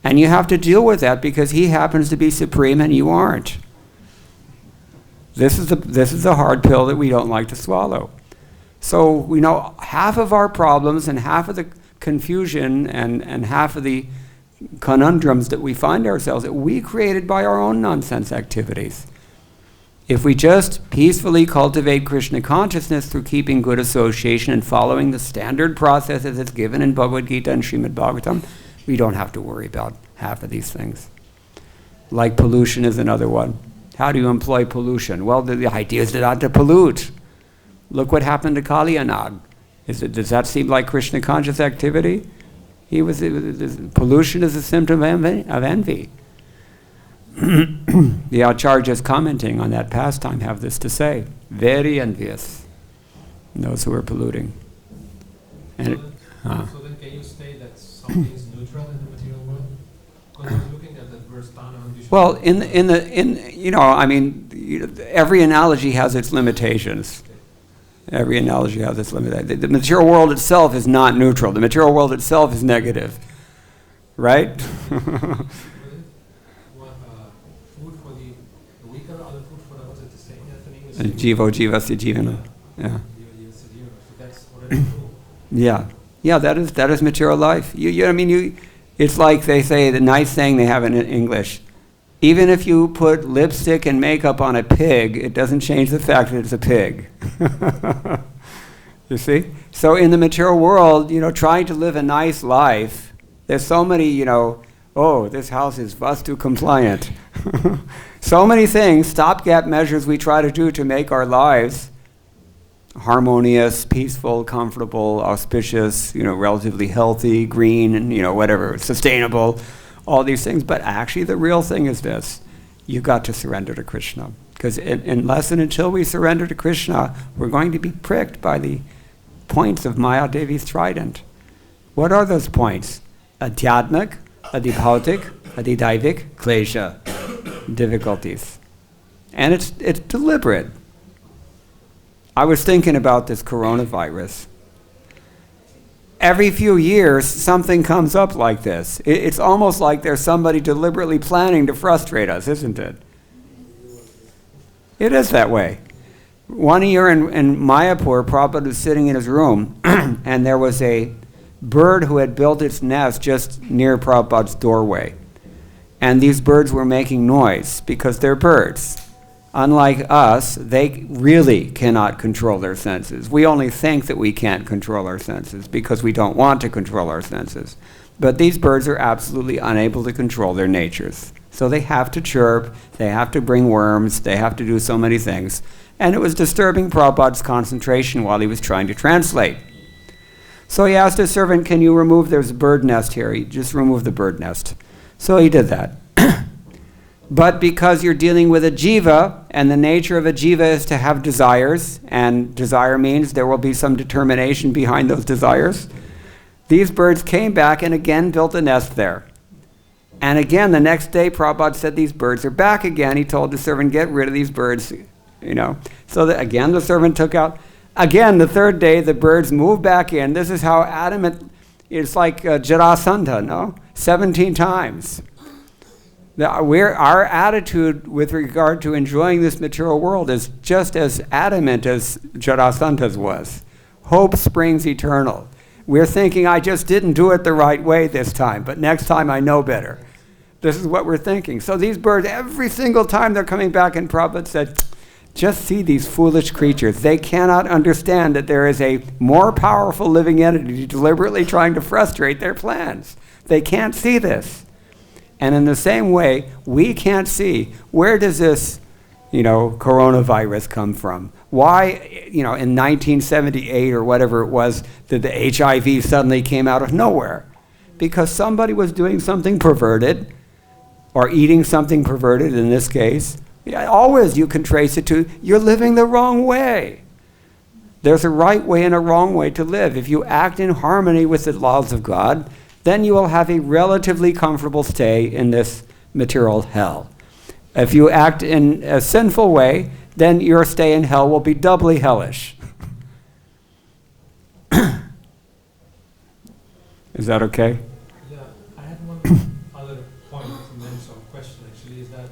Speaker 1: And you have to deal with that because he happens to be supreme and you aren't. This is the hard pill that we don't like to swallow. So we know half of our problems and half of the confusion and half of the conundrums that we find ourselves that we created by our own nonsense activities. If we just peacefully cultivate Krishna consciousness through keeping good association and following the standard processes that's given in Bhagavad-Gita and Srimad Bhagavatam, we don't have to worry about half of these things. Like pollution is another one. How do you employ pollution? Well, the idea is not to pollute. Look what happened to Kalyanag. Does that seem like Krishna conscious activity? Pollution is a symptom of envy. The Acharyas commenting on that pastime have this to say. Very envious. Those who are polluting. And
Speaker 3: so then can you say that something is neutral in the material world? Because I was looking at the verse
Speaker 1: well, every analogy has its limitations. Every analogy has its limitations. The material world itself is not neutral. The material world itself is negative. Right? Jivo jivasya jivana. Yeah. Yeah, that is material life. It's like they say, the nice saying they have in English. Even if you put lipstick and makeup on a pig, it doesn't change the fact that it's a pig. You see? So in the material world, trying to live a nice life, there's so many, this house is Vastu compliant. So many things, stopgap measures we try to do to make our lives harmonious, peaceful, comfortable, auspicious, relatively healthy, green, and whatever, sustainable, all these things. But actually the real thing is this. You've got to surrender to Krishna. Because unless and until we surrender to Krishna, we're going to be pricked by the points of Maya Devi's trident. What are those points? Adhyatmik, adibhautik, adidaivik, klesha. Difficulties. And it's deliberate. I was thinking about this coronavirus. Every few years, something comes up like this. It's almost like there's somebody deliberately planning to frustrate us, isn't it? It is that way. One year in Mayapur, Prabhupada was sitting in his room, and there was a bird who had built its nest just near Prabhupada's doorway. And these birds were making noise because they're birds. Unlike us, they really cannot control their senses. We only think that we can't control our senses because we don't want to control our senses. But these birds are absolutely unable to control their natures. So they have to chirp, they have to bring worms, they have to do so many things. And it was disturbing Prabhupada's concentration while he was trying to translate. So he asked his servant, can you remove, there's a bird nest here, he just remove the bird nest. So he did that. But because you're dealing with a jiva, and the nature of a jiva is to have desires, and desire means there will be some determination behind those desires, these birds came back and again built a nest there. And again, the next day, Prabhupada said, these birds are back again. He told the servant, get rid of these birds, So again, the servant took out. Again, the third day, the birds moved back in. This is how adamant, it's like Jarasandha, no? 17 times. Our attitude with regard to enjoying this material world is just as adamant as Jarasandha's was. Hope springs eternal. We're thinking, I just didn't do it the right way this time, but next time I know better. This is what we're thinking. So these birds, every single time they're coming back, and Prabhupada said, just see these foolish creatures. They cannot understand that there is a more powerful living entity deliberately trying to frustrate their plans. They can't see this. And in the same way, we can't see, where does this, coronavirus come from? Why, in 1978 or whatever it was, did the HIV suddenly came out of nowhere? Because somebody was doing something perverted, or eating something perverted in this case. Always you can trace it to, you're living the wrong way. There's a right way and a wrong way to live. If you act in harmony with the laws of God, then you will have a relatively comfortable stay in this material hell. If you act in a sinful way, then your stay in hell will be doubly hellish. Is that okay?
Speaker 3: Yeah, I had one other point, and then some question actually, is that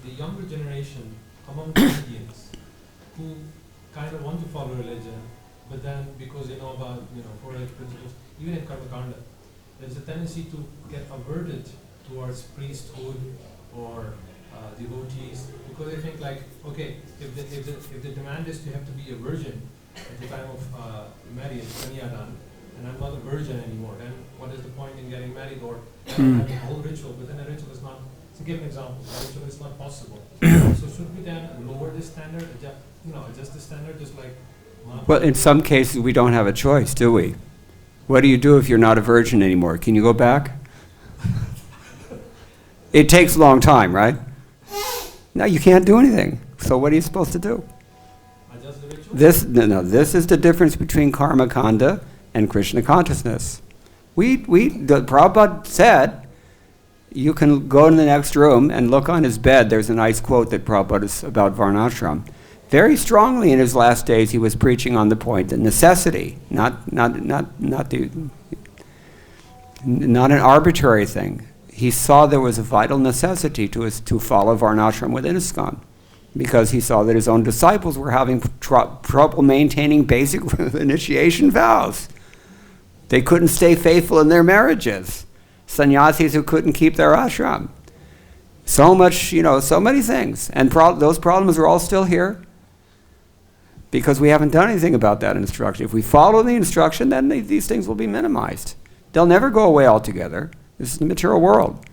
Speaker 3: the younger generation among Indians who kind of want to follow religion, but then because they know about, 4-H principles, even in Karma Kanda, there's a tendency to get averted towards priesthood or devotees, because they think like, okay, if the demand is to have to be a virgin at the time of marriage, Kanyadan, and I'm not a virgin anymore, then what is the point in getting married or having a whole ritual? But then a ritual is not, to give an example, a ritual is not possible. So should we then lower the standard, adjust the standard, just like...
Speaker 1: Well, in some cases we don't have a choice, do we? What do you do if you're not a virgin anymore? Can you go back? It takes a long time, right? No, you can't do anything. So what are you supposed to do?
Speaker 3: Adjust the ritual?
Speaker 1: This is the difference between karma kanda and Krishna consciousness. The Prabhupada said, you can go in the next room and look on his bed. There's a nice quote that Prabhupada is about Varnashram. Very strongly in his last days, he was preaching on the point that necessity, not an arbitrary thing. He saw there was a vital necessity to follow Varnashram within ISKCON, because he saw that his own disciples were having trouble maintaining basic initiation vows. They couldn't stay faithful in their marriages. Sannyasis who couldn't keep their ashram. So much, so many things. And those problems are all still here, because we haven't done anything about that instruction. If we follow the instruction, then these things will be minimized. They'll never go away altogether. This is the material world.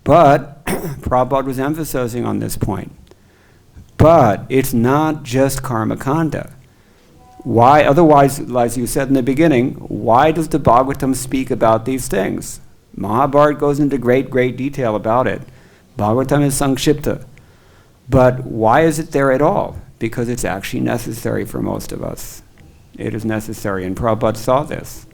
Speaker 1: But Prabhupada was emphasizing on this point. But it's not just karma kanda. Why, otherwise, as you said in the beginning, why does the Bhagavatam speak about these things? Mahabharata goes into great, great detail about it. Bhagavatam is Sankshipta. But why is it there at all? Because it's actually necessary for most of us. It is necessary, and Prabhupada saw this.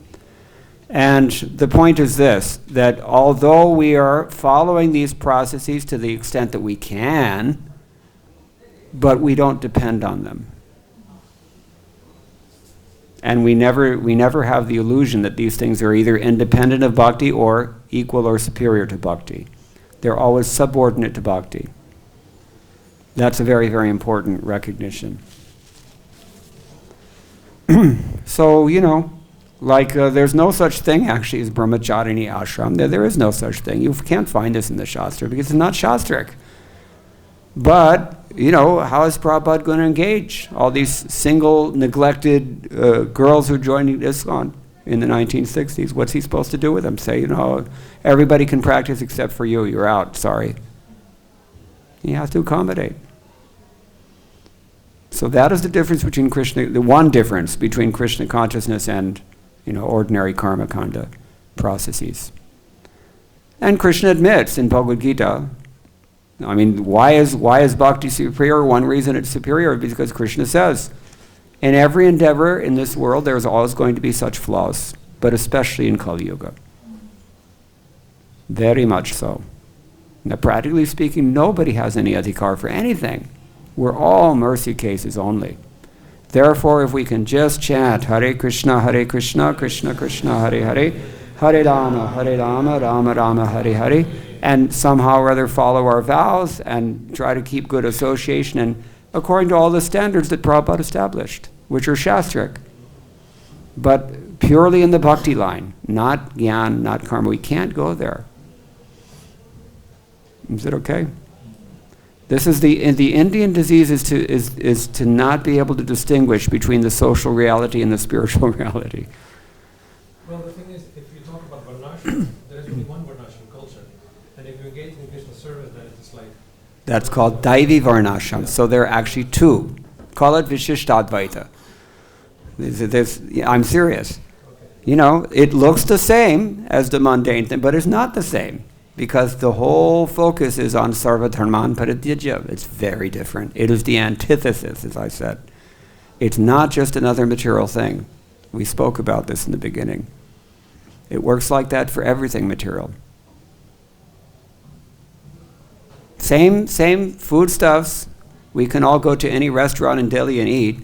Speaker 1: And the point is this, that although we are following these processes to the extent that we can, but we don't depend on them. And we never have the illusion that these things are either independent of bhakti or equal or superior to bhakti. They're always subordinate to bhakti. That's a very, very important recognition. So, like there's no such thing actually as brahmacharini ashram. There is no such thing. You can't find this in the Shastra because it's not Shastric. But, how is Prabhupada going to engage all these single, neglected girls who joined ISKCON in the 1960s? What's he supposed to do with them? Say, everybody can practice except for you. You're out. Sorry. You have to accommodate. So that is the difference between Krishna, the one difference between Krishna consciousness and, ordinary karma kanda processes. And Krishna admits in Bhagavad-Gita, why is bhakti superior? One reason it's superior is because Krishna says, in every endeavor in this world, there's always going to be such flaws, but especially in Kali Yuga. Very much so. Now, practically speaking, nobody has any adhikar for anything. We're all mercy cases only. Therefore, if we can just chant Hare Krishna, Krishna Krishna, Hare Hare, Hare Rama, Rama Rama, Hare Hare, and somehow or other follow our vows and try to keep good association and according to all the standards that Prabhupada established, which are Shastric. But purely in the bhakti line, not gyan, not karma. We can't go there. Is it okay? This is the Indian disease is to not be able to distinguish between the social reality and the spiritual reality.
Speaker 3: Well, the thing is, if you talk about Varnashram, there is only one Varnashram culture. And if you engage in Krishna service, then it's like...
Speaker 1: That's called Daivi Varnashram. So there are actually two. Call it Vishishtadvaita. I'm serious.
Speaker 3: Okay.
Speaker 1: It looks the same as the mundane thing, but it's not the same. Because the whole focus is on Sarva Dharman Paritijya. It's very different. It is the antithesis, as I said. It's not just another material thing. We spoke about this in the beginning. It works like that for everything material. Same foodstuffs. We can all go to any restaurant in Delhi and eat,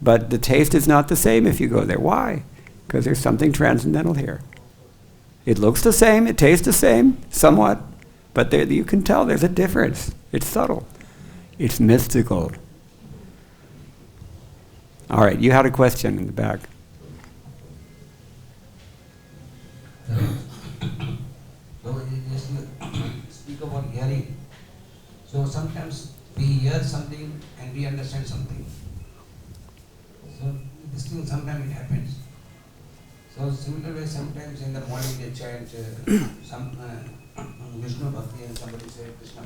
Speaker 1: but the taste is not the same if you go there. Why? Because there's something transcendental here. It looks the same, it tastes the same, somewhat, but you can tell there's a difference. It's subtle. It's mystical. All right, you had a question in the back.
Speaker 4: So you speak about hearing. So sometimes we hear something and we understand something. So this thing sometimes it happens. So similarly, sometimes in the morning they chant some Vishnu Bhakti and somebody say Krishna.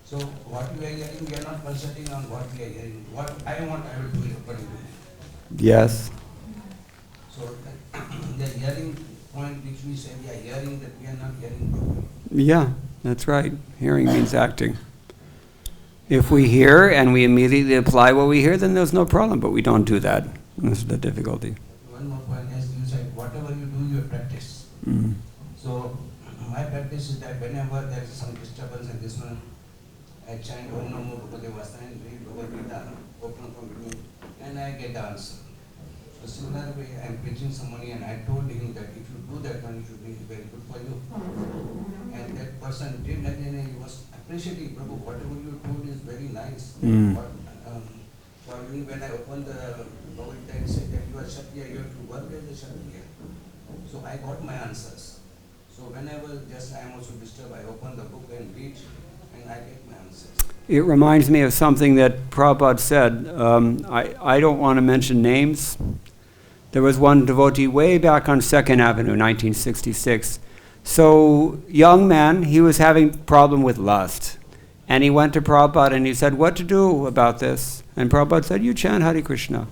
Speaker 4: So what we are hearing, we are not concentrating on what we are hearing. What I want, I will do it according to me.
Speaker 1: Yes.
Speaker 4: So the hearing point which we say we are hearing, that we are not hearing properly.
Speaker 1: Yeah, that's right. Hearing means acting. If we hear and we immediately apply what we hear, then there's no problem, but we don't do that. This is the difficulty.
Speaker 4: One more point, as you said, whatever you do, you practice. So my practice is that whenever there is some disturbance in this one, I chant Om Namo Bhagavate Vasudevaya and read Bhagavad-Gita, open from between, and I get the answer. So similar way, I am preaching somebody and I told him that if you do that one, it should be very good for you. And that person did that and he was appreciating, Prabhu, whatever you told is very nice. For me, when I opened the Bhagavad-Gita and said that you are Kshatriya, you have to work as a Kshatriya. So I got my answers. So whenever just I am also disturbed, I open the book and read and I get my answers.
Speaker 1: It reminds me of something that Prabhupada said. I don't want to mention names. There was one devotee way back on 2nd Avenue, 1966. So, young man, he was having problem with lust. And he went to Prabhupada and he said, what to do about this? And Prabhupada said, you chant Hare Krishna.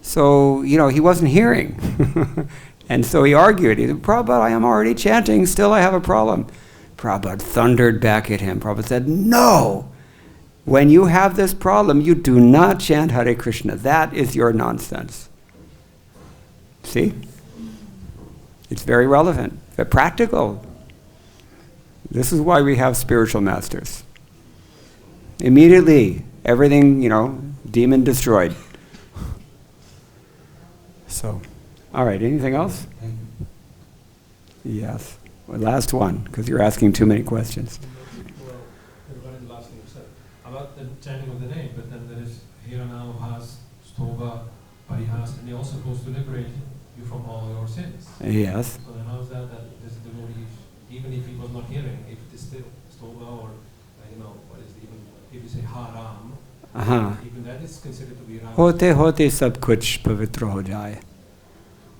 Speaker 1: So, he wasn't hearing. And so he argued. He said, Prabhupada, I am already chanting, still I have a problem. Prabhupada thundered back at him. Prabhupada said, no! When you have this problem, you do not chant Hare Krishna. That is your nonsense. See? It's very relevant, very practical. This is why we have spiritual masters. Immediately, everything, demon destroyed. So, all right, anything else? Yes. Well, last one, because you're asking too many questions.
Speaker 3: Well, regarding the last thing you said about the chanting of the name, but then there is Hiranam Has Stova Pariha. has, and He also supposed to liberate you from all your sins.
Speaker 1: Yes.
Speaker 3: So then how is that this devotee, even if he was not hearing, if it is still stoga or what is even if you say haram, even that is considered to be ram.
Speaker 1: Hote hote sab kuch pavitra ho jaye.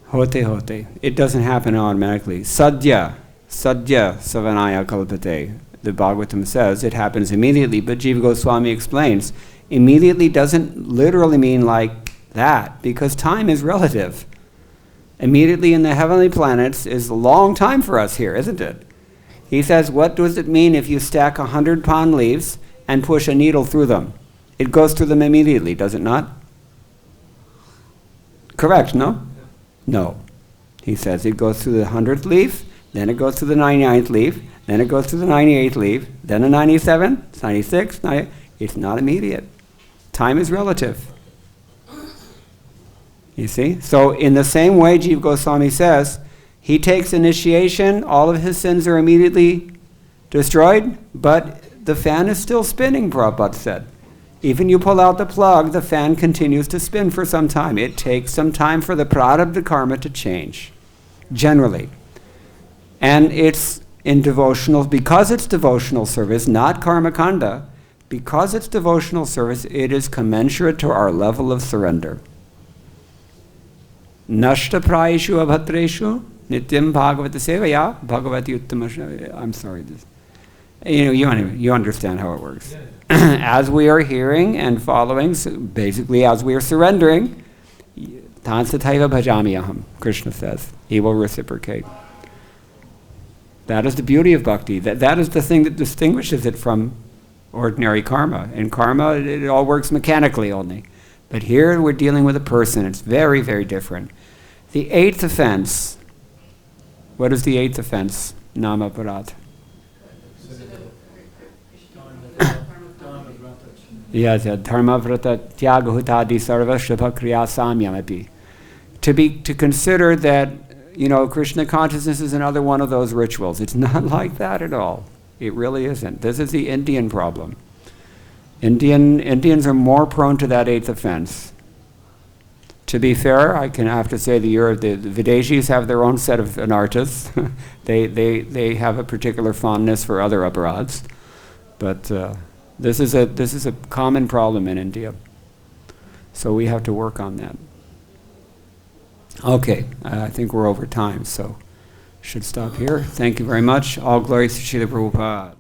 Speaker 1: Hote hote. It doesn't happen automatically. Sadhya savanaya kalpate. The Bhagavatam says it happens immediately, but Jiva Goswami explains, immediately doesn't literally mean like that, because time is relative. Immediately in the heavenly planets is a long time for us here, isn't it? He says, what does it mean if you stack 100 palm leaves and push a needle through them? It goes through them immediately, does it not? Correct, no? No. He says it goes through the 100th leaf, then it goes through the 99th leaf, then it goes through the 98th leaf, then the 97th, 96th, 90, it's not immediate. Time is relative. You see? So in the same way, Jiva Goswami says, he takes initiation, all of his sins are immediately destroyed, but the fan is still spinning, Prabhupada said. Even you pull out the plug, the fan continues to spin for some time. It takes some time for the prarabdha karma to change, generally. And it's in devotional, because it's devotional service, not karma kanda, because it's devotional service, it is commensurate to our level of surrender. Nashta prayeshu abhatreshu nityam bhagavata sevaya bhagavati uttama. I'm sorry. You understand how it works. Yeah. As we are hearing and following, so basically as we are surrendering, tansataiva bhajamiyaham, Krishna says. He will reciprocate. That is the beauty of bhakti. That is the thing that distinguishes it from ordinary karma. In karma, it all works mechanically only. But here we're dealing with a person. It's very, very different. The 8th offense. What is the 8th offense? Namaparat. Yes, dharma vrata tyaga hutadi sarva shubha kriya samyamapi. To consider that, Krishna consciousness is another one of those rituals. It's not like that at all. It really isn't. This is the Indian problem. Indians are more prone to that 8th offense. To be fair, I have to say the Videshis have their own set of anartas. they have a particular fondness for other aparads. But this is a common problem in India. So we have to work on that. Okay, I think we're over time, so should stop here. Thank you very much. All glories to Srila Prabhupada.